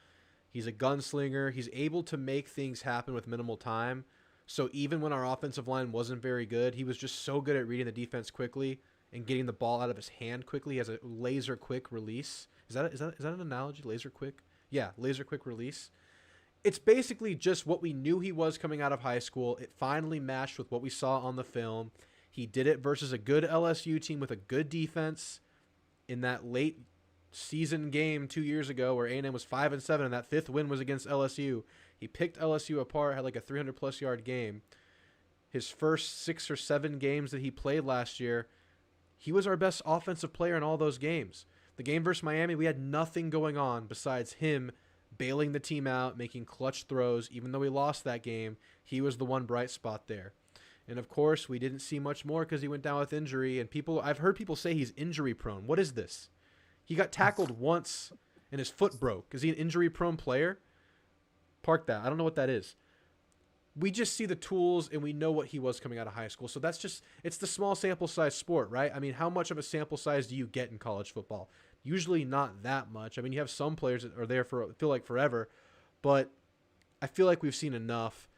He's a gunslinger. He's able to make things happen with minimal time. So even when our offensive line wasn't very good, he was just so good at reading the defense quickly and getting the ball out of his hand quickly. He has a laser quick release. Is that an analogy? Laser quick? Yeah, laser quick release. It's basically just what we knew he was coming out of high school. It finally matched with what we saw on the film. He did it versus a good LSU team with a good defense in that late season game 2 years ago where A&M was 5-7 and that 5th win was against LSU. He picked LSU apart, had like a 300-plus yard game. His first 6 or 7 games that he played last year, he was our best offensive player in all those games. The game versus Miami, we had nothing going on besides him bailing the team out, making clutch throws. Even though we lost that game, he was the one bright spot there. And of course, we didn't see much more because he went down with injury. And I've heard people say he's injury prone. What is this? He got tackled once and his foot broke. Is he an injury prone player? Park that. I don't know what that is. We just see the tools and we know what he was coming out of high school. So it's the small sample size sport, right? I mean, how much of a sample size do you get in college football? Usually not that much. I mean, you have some players that are there feel like forever, but I feel like we've seen enough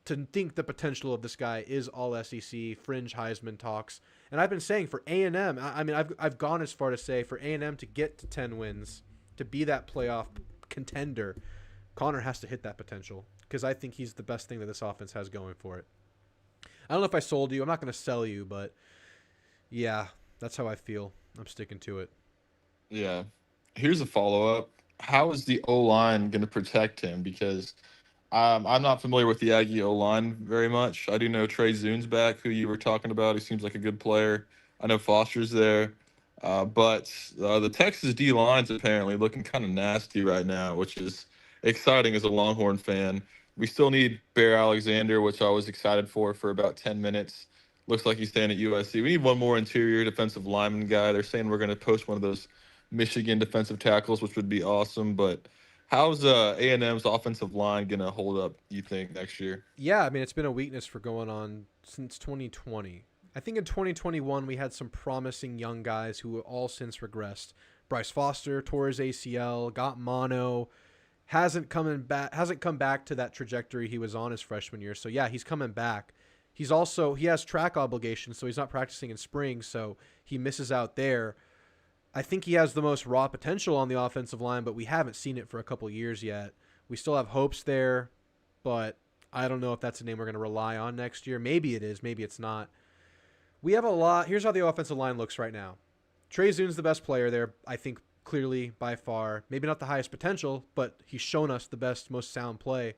to think the potential of this guy is all SEC, fringe Heisman talks. And I've been saying for A&M, I mean, I've gone as far to say for A&M to get to 10 wins, to be that playoff contender, Connor has to hit that potential because I think he's the best thing that this offense has going for it. I don't know if I sold you. I'm not going to sell you, but yeah, that's how I feel. I'm sticking to it. Yeah. Here's a follow-up. How is the O-line going to protect him? Because I'm not familiar with the Aggie O-line very much. I do know Trey Zune's back, who you were talking about. He seems like a good player. I know Foster's there. But the Texas D-line's apparently looking kind of nasty right now, which is exciting as a Longhorn fan. We still need Bear Alexander, which I was excited for about 10 minutes. Looks like he's staying at USC. We need one more interior defensive lineman guy. They're saying we're going to post one of those Michigan defensive tackles, which would be awesome. But how's A&M's offensive line going to hold up, you think, next year? Yeah, I mean, it's been a weakness for going on since 2020. I think in 2021 we had some promising young guys who all since regressed. Bryce Foster tore his ACL, got mono, hasn't come back to that trajectory he was on his freshman year. So yeah, he's coming back. He has track obligations, so he's not practicing in spring, so he misses out there. I think he has the most raw potential on the offensive line, but we haven't seen it for a couple years yet. We still have hopes there, but I don't know if that's a name we're going to rely on next year. Maybe it is, maybe it's not. We have a lot. Here's how the offensive line looks right now. Trey Zune's the best player there, I think, clearly by far. Maybe not the highest potential, but he's shown us the best, most sound play.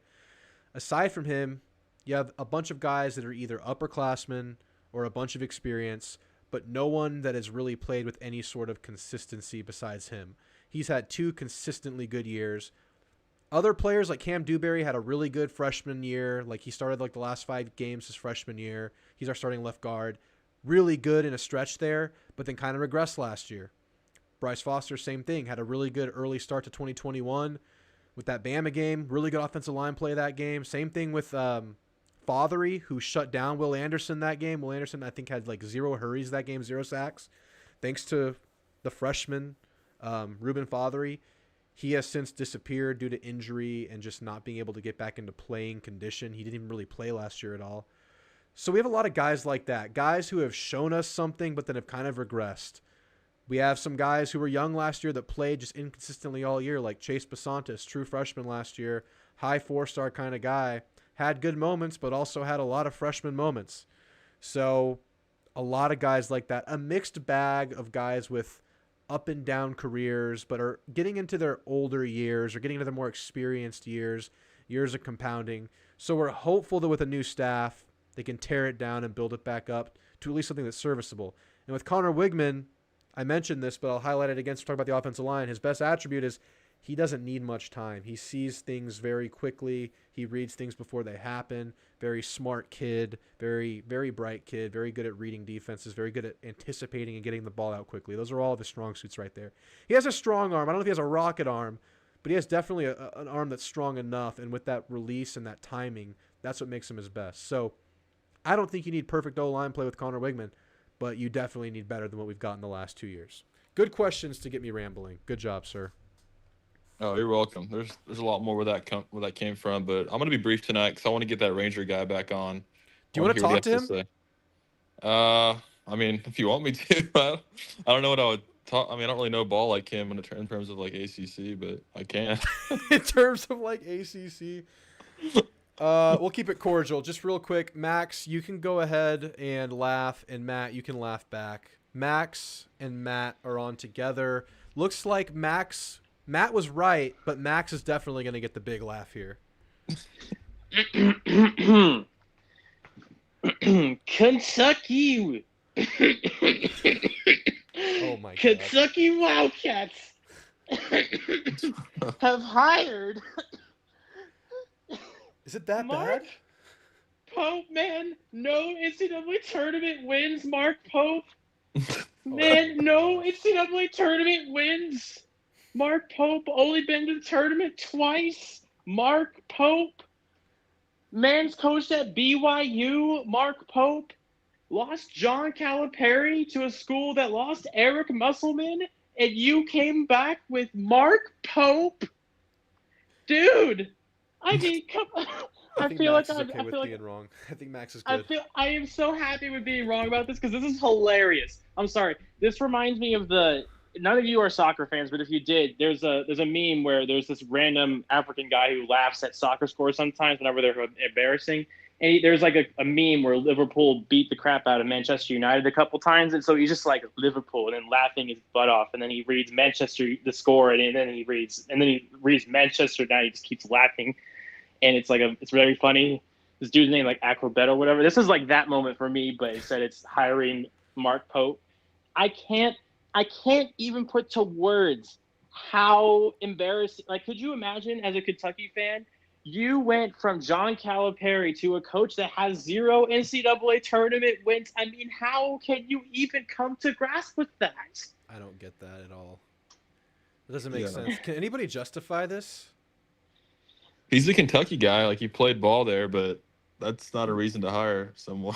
Aside from him, you have a bunch of guys that are either upperclassmen or a bunch of experience, but no one that has really played with any sort of consistency besides him. He's had 2 consistently good years. Other players like Cam Dewberry had a really good freshman year. Like he started like the last 5 games his freshman year. He's our starting left guard. Really good in a stretch there, but then kind of regressed last year. Bryce Foster, same thing. Had a really good early start to 2021 with that Bama game. Really good offensive line play that game. Same thing with Fothery, who shut down Will Anderson that game. Will Anderson, I think, had like 0 hurries that game, 0 sacks. Thanks to the freshman, Reuben Fothery. He has since disappeared due to injury and just not being able to get back into playing condition. He didn't even really play last year at all. So we have a lot of guys like that, guys who have shown us something but then have kind of regressed. We have some guys who were young last year that played just inconsistently all year, like Chase Basantis, true freshman last year, high 4-star kind of guy, had good moments but also had a lot of freshman moments. So a lot of guys like that, a mixed bag of guys with up and down careers, but are getting into their older years or getting into their more experienced years of compounding. So we're hopeful that with a new staff, they can tear it down and build it back up to at least something that's serviceable. And with Connor Wigman, I mentioned this, but I'll highlight it again to talk about the offensive line. His best attribute is he doesn't need much time. He sees things very quickly. He reads things before they happen. Very smart kid, very, very bright kid, very good at reading defenses, very good at anticipating and getting the ball out quickly. Those are all the strong suits right there. He has a strong arm. I don't know if he has a rocket arm, but he has definitely an arm that's strong enough, and with that release and that timing, that's what makes him his best. So I don't think you need perfect O-line play with Connor Wigman, but you definitely need better than what we've got in the last 2 years. Good questions to get me rambling. Good job, sir. Oh, you're welcome. There's a lot more where that came from, but I'm gonna be brief tonight because I want to get that Ranger guy back on. Do you want to talk to him? I mean, if you want me to, I don't know what I would talk. I mean, I don't really know ball like him in terms of like ACC, but I can. In terms of like ACC, we'll keep it cordial. Just real quick, Max, you can go ahead and laugh, and Matt, you can laugh back. Max and Matt are on together. Looks like Matt was right, but Max is definitely going to get the big laugh here. Kentucky. Oh my God. Kentucky Wildcats have hired. Is it that Mark bad? Pope, man. No NCAA tournament wins, Mark Pope. Man, no NCAA tournament wins. Mark Pope only been to the tournament twice. Mark Pope. Man's coached at BYU. Mark Pope lost John Calipari to a school that lost Eric Musselman, and you came back with Mark Pope? Dude, I mean, come on. I think Max is okay with being wrong. I think Max is good. I am so happy with being wrong about this because this is hilarious. I'm sorry. This reminds me of none of you are soccer fans, but if you did, there's a meme where there's this random African guy who laughs at soccer scores sometimes whenever they're embarrassing. And there's like a meme where Liverpool beat the crap out of Manchester United a couple times, and so he's just like Liverpool and then laughing his butt off, and then he reads Manchester the score, and then he reads Manchester. Now he just keeps laughing, and it's very funny. This dude's name like Acrobet or whatever. This is like that moment for me, but instead it's hiring Mark Pope. I can't even put to words how embarrassing. Like, could you imagine as a Kentucky fan, you went from John Calipari to a coach that has 0 NCAA tournament wins? I mean, how can you even come to grasp with that? I don't get that at all. It doesn't make sense. Can anybody justify this? He's a Kentucky guy. Like, he played ball there, but that's not a reason to hire someone.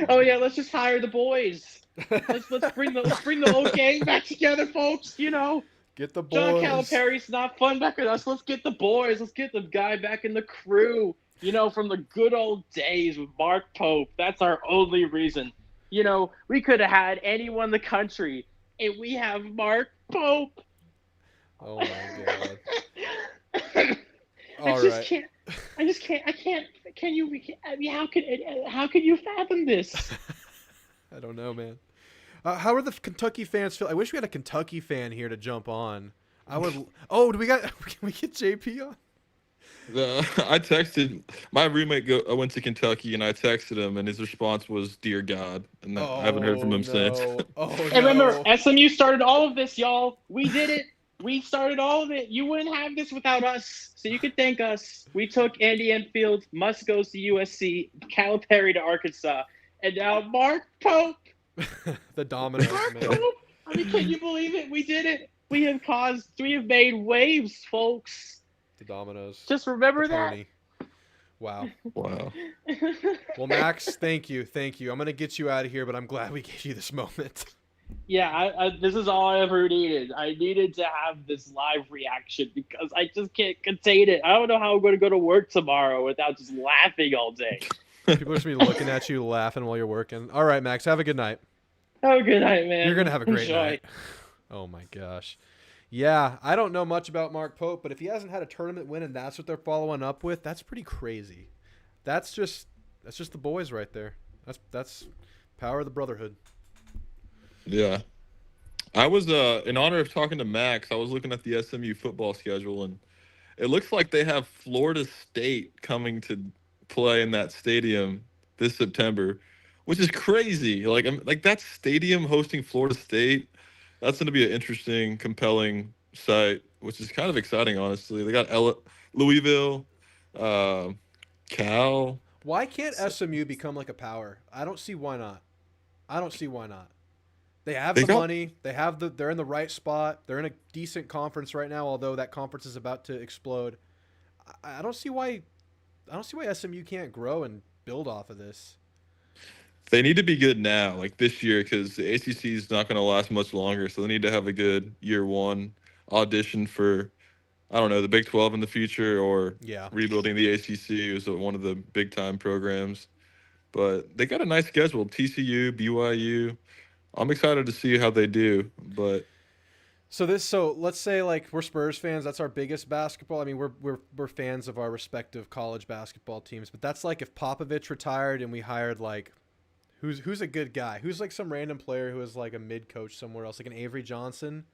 Oh yeah, let's just hire the boys. Let's bring the old gang back together, folks. You know, get the boys. John Calipari's not fun back with us. Let's get the boys. Let's get the guy back in the crew. You know, from the good old days with Mark Pope. That's our only reason. You know, we could have had anyone in the country, and we have Mark Pope. Oh my God. I just can't. Can you? I mean, how can you fathom this? I don't know, man. How are the Kentucky fans feel? I wish we had a Kentucky fan here to jump on. I would. Oh, can we get JP on? I texted my roommate. Went to Kentucky, and I texted him, and his response was "Dear God," and I haven't heard from him since. Oh And remember, no! SMU started all of this, y'all. We did it. We started all of it. You wouldn't have this without us. So you could thank us. We took Andy Enfield, Musk goes to USC, Calipari to Arkansas, and now Mark Pope. The dominoes, man. Pope. I mean, can you believe it? We did it. We have made waves, folks. The dominoes. Just remember the that. pony. Wow. Wow. Well, Max, thank you. I'm gonna get you out of here, but I'm glad we gave you this moment. Yeah, this is all I ever needed. I needed to have this live reaction because I just can't contain it. I don't know how I'm going to go to work tomorrow without just laughing all day. People are just gonna be looking at you, laughing while you're working. All right, Max, have a good night. Have a good night, man. You're gonna have a great Enjoy. night. Oh my gosh. Yeah, I don't know much about Mark Pope, but if he hasn't had a tournament win and that's what they're following up with, that's pretty crazy. That's just the boys right there. That's power of the brotherhood. Yeah. I was in honor of talking to Max, I was looking at the SMU football schedule, and it looks like they have Florida State coming to play in that stadium this September, which is crazy. Like that stadium hosting Florida State, that's going to be an interesting, compelling site, which is kind of exciting, honestly. They got Louisville, Cal. Why can't SMU become like a power? I don't see why not. They have the money. They're in the right spot. They're in a decent conference right now, although that conference is about to explode. I don't see why SMU can't grow and build off of this. They need to be good now, like this year, because the ACC is not going to last much longer. So they need to have a good year one audition for, I don't know, the Big 12 in the future, or rebuilding the ACC is one of the big time programs. But they got a nice schedule: TCU, BYU. I'm excited to see how they do, but so let's say like we're Spurs fans. That's our biggest basketball. I mean, we're fans of our respective college basketball teams, but that's like if Popovich retired and we hired like who's a good guy? Who's like some random player who is like a mid coach somewhere else, like an Avery Johnson?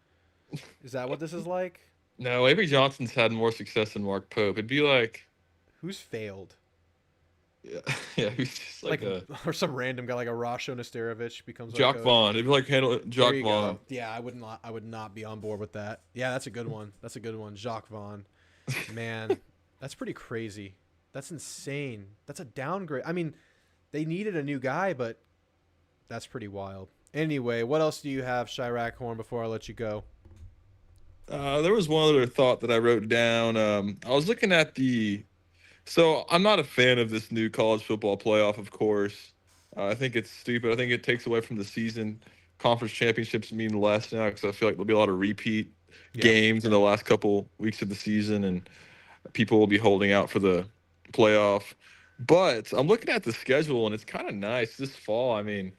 Is that what this is like? No, Avery Johnson's had more success than Mark Pope. It'd be like who's failed? Yeah, he's just like or some random guy like a Rasho Nesterovic becomes Jock Vaughn. It'd be like Jock Vaughn. Yeah, I would not be on board with that. Yeah, that's a good one. Jacques Vaughn. Man, that's pretty crazy. That's insane. That's a downgrade. I mean, they needed a new guy, but that's pretty wild. Anyway, what else do you have, Chirac Horn, before I let you go? There was one other thought that I wrote down. I was looking at So I'm not a fan of this new college football playoff, of course. I think it's stupid. I think it takes away from the season. Conference championships mean less now because I feel like there'll be a lot of repeat games in the last couple weeks of the season, and people will be holding out for the playoff. But I'm looking at the schedule, and it's kind of nice this fall. I mean,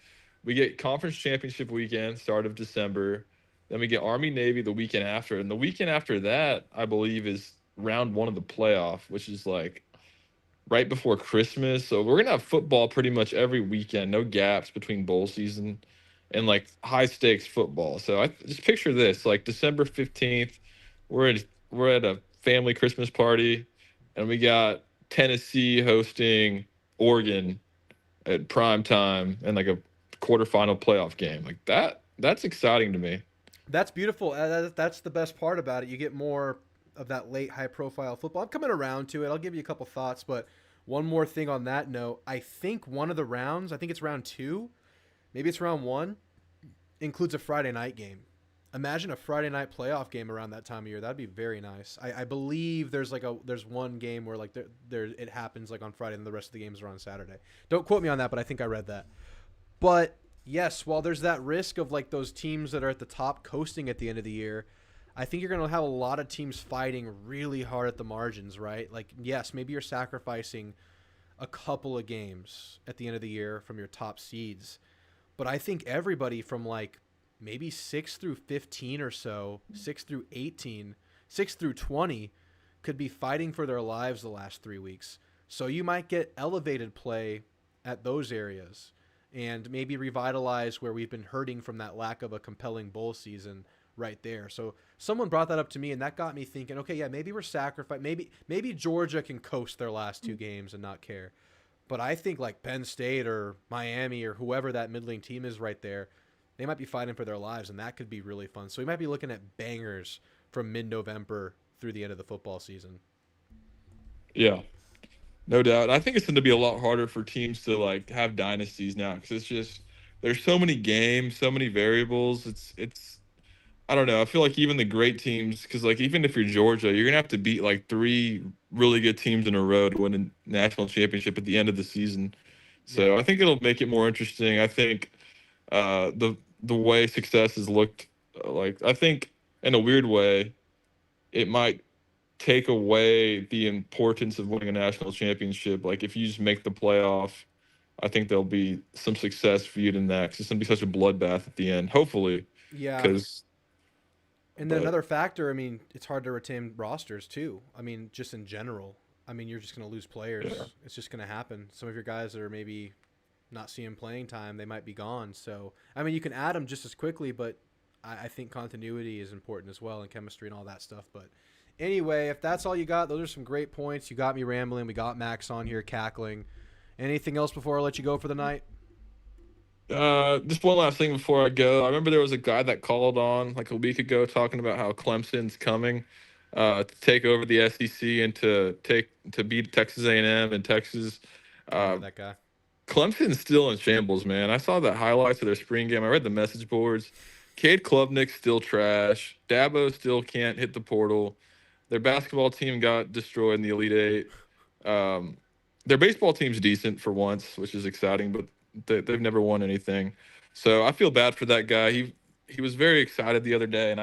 we get conference championship weekend, start of December. Then we get Army-Navy the weekend after. And the weekend after that, I believe, is round one of the playoff, which is like right before Christmas. So we're going to have football pretty much every weekend, no gaps between bowl season and like high stakes football. So I just picture this, like December 15th, we're at a family Christmas party, and we got Tennessee hosting Oregon at prime time and like a quarterfinal playoff game. Like that's exciting to me. That's beautiful. That's the best part about it. You get more of that late high-profile football. I'm coming around to it. I'll give you a couple thoughts, but one more thing on that note. I think one of the rounds, I think it's round 2, maybe it's round 1, includes a Friday night game. Imagine a Friday night playoff game around that time of year. That'd be very nice. I believe there's one game where like it happens like on Friday and the rest of the games are on Saturday. Don't quote me on that, but I think I read that. But yes, while there's that risk of like those teams that are at the top coasting at the end of the year, I think you're going to have a lot of teams fighting really hard at the margins, right? Like, yes, maybe you're sacrificing a couple of games at the end of the year from your top seeds. But I think everybody from like maybe 6 through 15 or so, 6 through 18, 6 through 20 could be fighting for their lives the last 3 weeks. So you might get elevated play at those areas and maybe revitalize where we've been hurting from that lack of a compelling bowl season right there. So someone brought that up to me, and that got me thinking, okay, yeah, maybe we're sacrificing. Maybe Georgia can coast their last 2 games and not care. But I think like Penn State or Miami or whoever that middling team is right there, they might be fighting for their lives, and that could be really fun. So we might be looking at bangers from mid-November through the end of the football season. Yeah, no doubt. I think it's going to be a lot harder for teams to like have dynasties now because it's just there's so many games, so many variables. It's I don't know. I feel like even the great teams, because like even if you're Georgia, you're gonna have to beat like 3 really good teams in a row to win a national championship at the end of the season. So I think it'll make it more interesting. I think the way success has looked, like I think in a weird way, it might take away the importance of winning a national championship. Like if you just make the playoff, I think there'll be some success viewed in that because it's gonna be such a bloodbath at the end. Hopefully, Yeah. because. And then another factor, I mean, it's hard to retain rosters too. I mean, just in general. I mean, you're just going to lose players. Yeah. It's just going to happen. Some of your guys that are maybe not seeing playing time, they might be gone. So, I mean, you can add them just as quickly, but I think continuity is important as well, and chemistry and all that stuff. But anyway, if that's all you got, those are some great points. You got me rambling. We got Max on here cackling. Anything else before I let you go for the night? Just one last thing before I go. I remember there was a guy that called on like a week ago talking about how Clemson's coming to take over the SEC and to beat Texas A&M and Texas. That guy. Clemson's still in shambles, man. I saw the highlights of their spring game. I read the message boards. Cade Klubnik's still trash. Dabo still can't hit the portal. Their basketball team got destroyed in the Elite Eight. Their baseball team's decent for once, which is exciting, but they've never won anything. So I feel bad for that guy. He was very excited the other day, and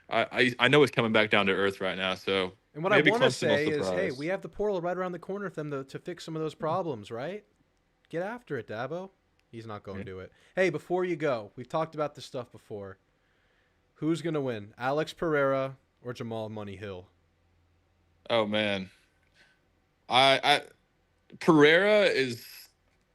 I know he's coming back down to earth right now. So and what I want to say is, hey, we have the portal right around the corner for them to fix some of those problems, right? Get after it, Dabo. He's not going to do it. Hey, before you go, we've talked about this stuff before. Who's going to win, Alex Pereira or Jamal Money Hill? Oh man, I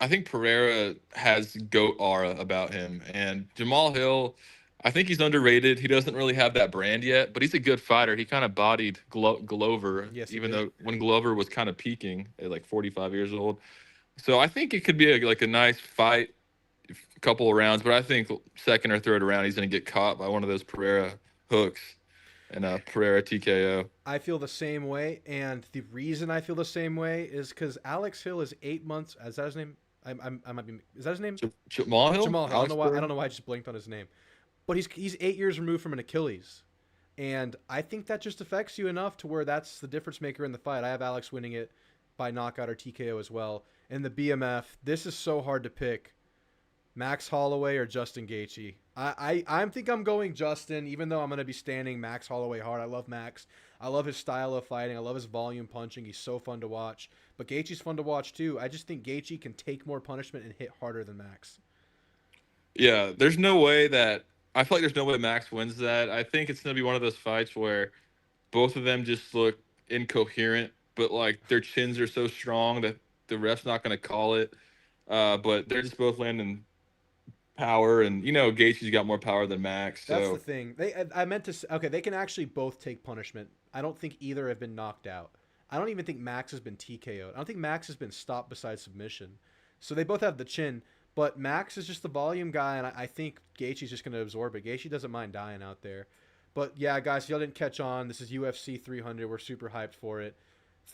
think Pereira has GOAT aura about him, and Jamal Hill, I think he's underrated. He doesn't really have that brand yet, but he's a good fighter. He kind of bodied Glover, even though when Glover was kind of peaking at like 45 years old. So I think it could be a nice fight, a couple of rounds, but I think second or third round he's going to get caught by one of those Pereira hooks and Pereira TKO. I feel the same way, and the reason I feel the same way is because Alex Hill is 8 months. Is that his name? I might be. Is that his name? Jamal Hill. Jamal Hill. I don't know why I just blinked on his name, but he's 8 years removed from an Achilles, and I think that just affects you enough to where that's the difference maker in the fight. I have Alex winning it by knockout or TKO as well. In the BMF, this is so hard to pick. Max Holloway or Justin Gaethje? I think I'm going Justin, even though I'm going to be standing Max Holloway hard. I love Max. I love his style of fighting. I love his volume punching. He's so fun to watch. But Gaethje's fun to watch too. I just think Gaethje can take more punishment and hit harder than Max. Yeah, there's no way that I feel like there's no way Max wins that. I think it's going to be one of those fights where both of them just look incoherent, but like their chins are so strong that the ref's not going to call it. But they're just both landing power, and Gaethje's got more power than Max. So. That's the thing. They can actually both take punishment. I don't think either have been knocked out. I don't even think Max has been TKO'd. I don't think Max has been stopped besides submission. So they both have the chin, but Max is just the volume guy, and I think Gaethje's just going to absorb it. Gaethje doesn't mind dying out there. But yeah, guys, if y'all didn't catch on, this is UFC 300. We're super hyped for it.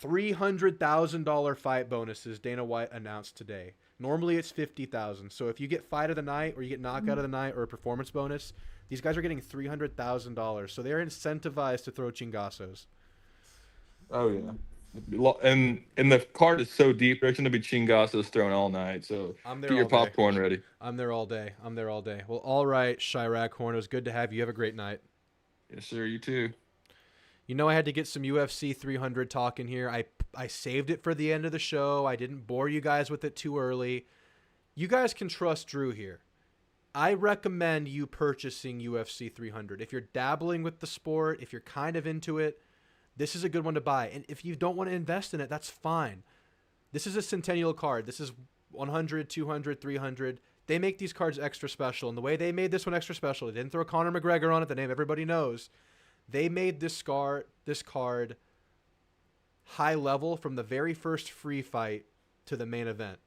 $300,000 fight bonuses Dana White announced today. Normally it's $50,000. So if you get fight of the night or you get knockout of the night or a performance bonus, these guys are getting $300,000. So they're incentivized to throw chingazos. Oh yeah, and the card is so deep. There's going to be chingazos thrown all night. So get your popcorn ready. I'm there all day. Well, all right, Chirac Horn. It was good to have you. Have a great night. Yes, sir. You too. I had to get some UFC 300 talk in here. I saved it for the end of the show. I didn't bore you guys with it too early. You guys can trust Drew here. I recommend you purchasing UFC 300. If you're dabbling with the sport, if you're kind of into it, this is a good one to buy. And if you don't want to invest in it, that's fine. This is a centennial card. This is 100, 200, 300. They make these cards extra special, and the way they made this one extra special, they didn't throw Conor McGregor on it, the name everybody knows. They made this card high level from the very first free fight to the main event.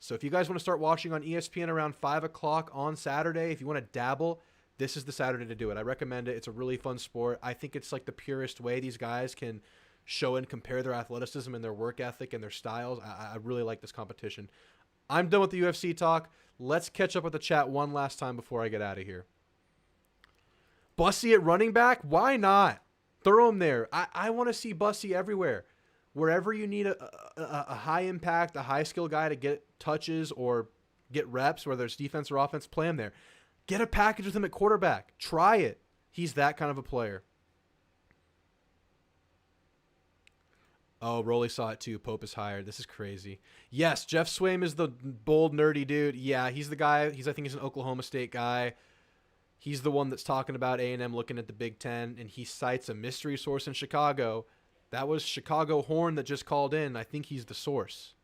So if you guys want to start watching on ESPN around 5 o'clock on Saturday, if you want to dabble, this is the Saturday to do it. I recommend it. It's a really fun sport. I think it's like the purest way these guys can show and compare their athleticism and their work ethic and their styles. I really like this competition. I'm done with the UFC talk. Let's catch up with the chat one last time before I get out of here. Bussy at running back? Why not? Throw him there. I want to see Bussy everywhere. Wherever you need a high impact, a high skill guy to get touches or get reps, whether it's defense or offense, play him there. Get a package with him at quarterback. Try it. He's that kind of a player. Oh, Rolly saw it too. Pope is hired. This is crazy. Yes, Jeff Swaim is the bold, nerdy dude. Yeah, he's the guy. I think he's an Oklahoma State guy. He's the one that's talking about A&M looking at the Big Ten, and he cites a mystery source in Chicago. That was Chicago Horn that just called in. I think he's the source.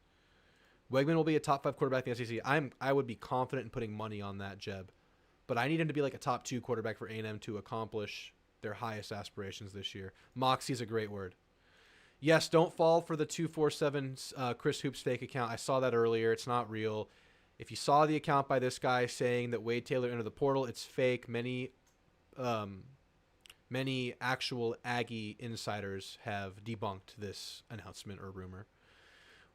Wegman will be a top 5 quarterback in the SEC. I would be confident in putting money on that, Jeb. But I need him to be like a top 2 quarterback for A&M to accomplish their highest aspirations this year. Moxie's a great word. Yes, don't fall for the 247 Chris Hoops fake account. I saw that earlier. It's not real. If you saw the account by this guy saying that Wade Taylor entered the portal, it's fake. Many actual Aggie insiders have debunked this announcement or rumor.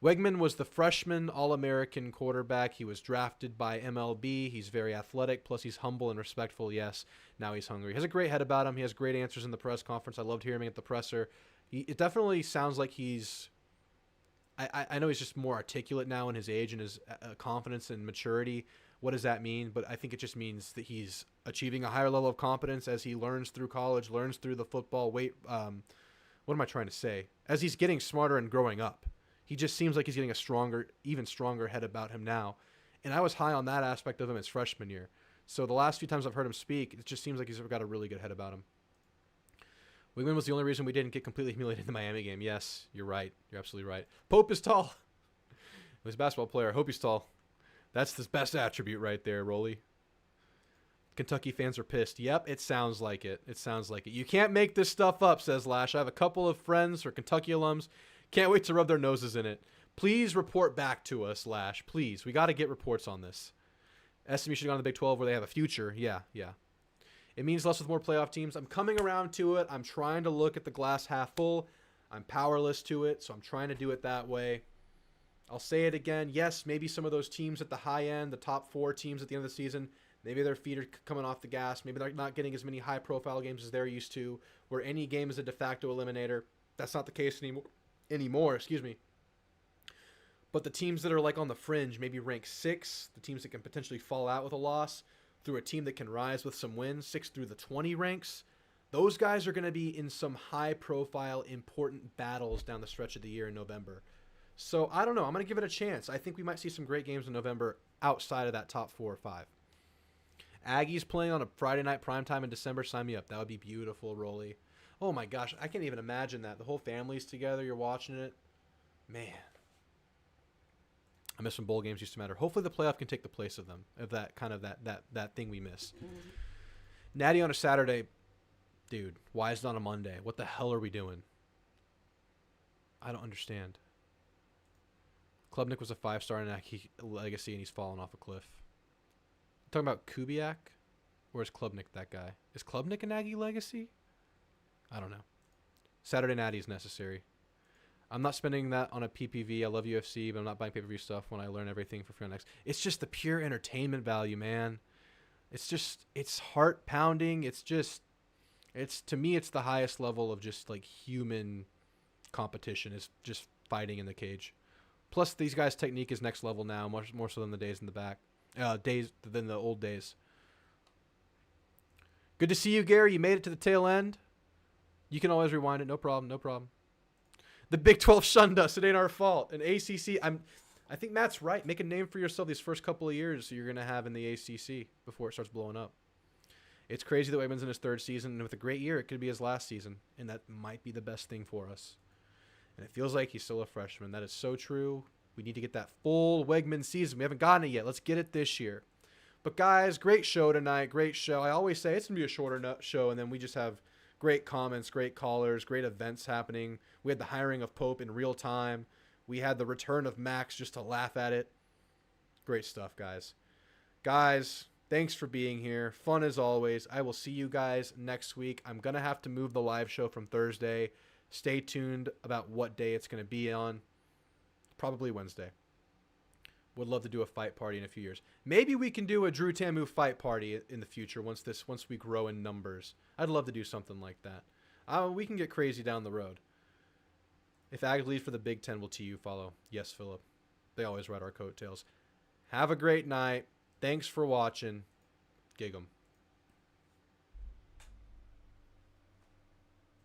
Wegman was the freshman All-American quarterback. He was drafted by MLB. He's very athletic, plus he's humble and respectful. Yes, now he's hungry. He has a great head about him. He has great answers in the press conference. I loved hearing him at the presser. It definitely sounds like he's... I know he's just more articulate now in his age and his confidence and maturity. What does that mean? But I think it just means that he's achieving a higher level of competence as he learns through college, learns through the football. What am I trying to say? As he's getting smarter and growing up. He just seems like he's getting a stronger, even stronger head about him now. And I was high on that aspect of him his freshman year. So the last few times I've heard him speak, it just seems like he's got a really good head about him. Wigman was the only reason we didn't get completely humiliated in the Miami game. Yes, you're right. You're absolutely right. Pope is tall. He's a basketball player. I hope he's tall. That's his best attribute right there, Rolly. Kentucky fans are pissed. Yep, it sounds like it. It sounds like it. You can't make this stuff up, says Lash. I have a couple of friends who are Kentucky alums. Can't wait to rub their noses in it. Please report back to us, Lash. Please. We got to get reports on this. SMU should have gone to the Big 12 where they have a future. Yeah. It means less with more playoff teams. I'm coming around to it. I'm trying to look at the glass half full. I'm powerless to it, so I'm trying to do it that way. I'll say it again. Yes, maybe some of those teams at the high end, the top 4 teams at the end of the season, maybe their feet are coming off the gas. Maybe they're not getting as many high-profile games as they're used to, where any game is a de facto eliminator. That's not the case anymore. But the teams that are like on the fringe, maybe rank 6, the teams that can potentially fall out with a loss, through a team that can rise with some wins, 6 through the 20 ranks, those guys are going to be in some high-profile, important battles down the stretch of the year in November. So, I don't know. I'm going to give it a chance. I think we might see some great games in November outside of that top 4 or 5. Aggies playing on a Friday night primetime in December. Sign me up. That would be beautiful, Rolly. Oh, my gosh. I can't even imagine that. The whole family's together. You're watching it. Man. I miss when bowl games used to matter. Hopefully the playoff can take the place of them, of that kind of that thing we miss. Natty on a Saturday. Dude, why is it on a Monday? What the hell are we doing? I don't understand. Klubnik was a 5-star in Aggie Legacy, and he's fallen off a cliff. Talking about Kubiak? Or is Klubnik that guy? Is Klubnik an Aggie Legacy? I don't know. Saturday Natty is necessary. I'm not spending that on a PPV. I love UFC, but I'm not buying pay-per-view stuff when I learn everything for free on X. It's just the pure entertainment value, man. It's heart-pounding. To me, it's the highest level of just, like, human competition is just fighting in the cage. Plus, these guys' technique is next level now, much more so than the days in the back. Than the old days. Good to see you, Gary. You made it to the tail end. You can always rewind it. No problem. The Big 12 shunned us. It ain't our fault. And ACC, I think Matt's right. Make a name for yourself these first couple of years you're going to have in the ACC before it starts blowing up. It's crazy that Wegman's in his 3rd season, and with a great year, it could be his last season, and that might be the best thing for us. And it feels like he's still a freshman. That is so true. We need to get that full Wegman season. We haven't gotten it yet. Let's get it this year. But guys, great show tonight. Great show. I always say it's going to be a shorter show, and then we just have great comments, great callers, great events happening. We had the hiring of Pope in real time. We had the return of Max just to laugh at it. Great stuff, guys. Guys, thanks for being here. Fun as always. I will see you guys next week. I'm going to have to move the live show from Thursday. Stay tuned about what day it's going to be on. Probably Wednesday. Would love to do a fight party in a few years. Maybe we can do a Drew Tamu fight party in the future once we grow in numbers. I'd love to do something like that. We can get crazy down the road. If Ag leads for the Big Ten, will TU follow? Yes, Philip. They always ride our coattails. Have a great night. Thanks for watching. Gig 'em.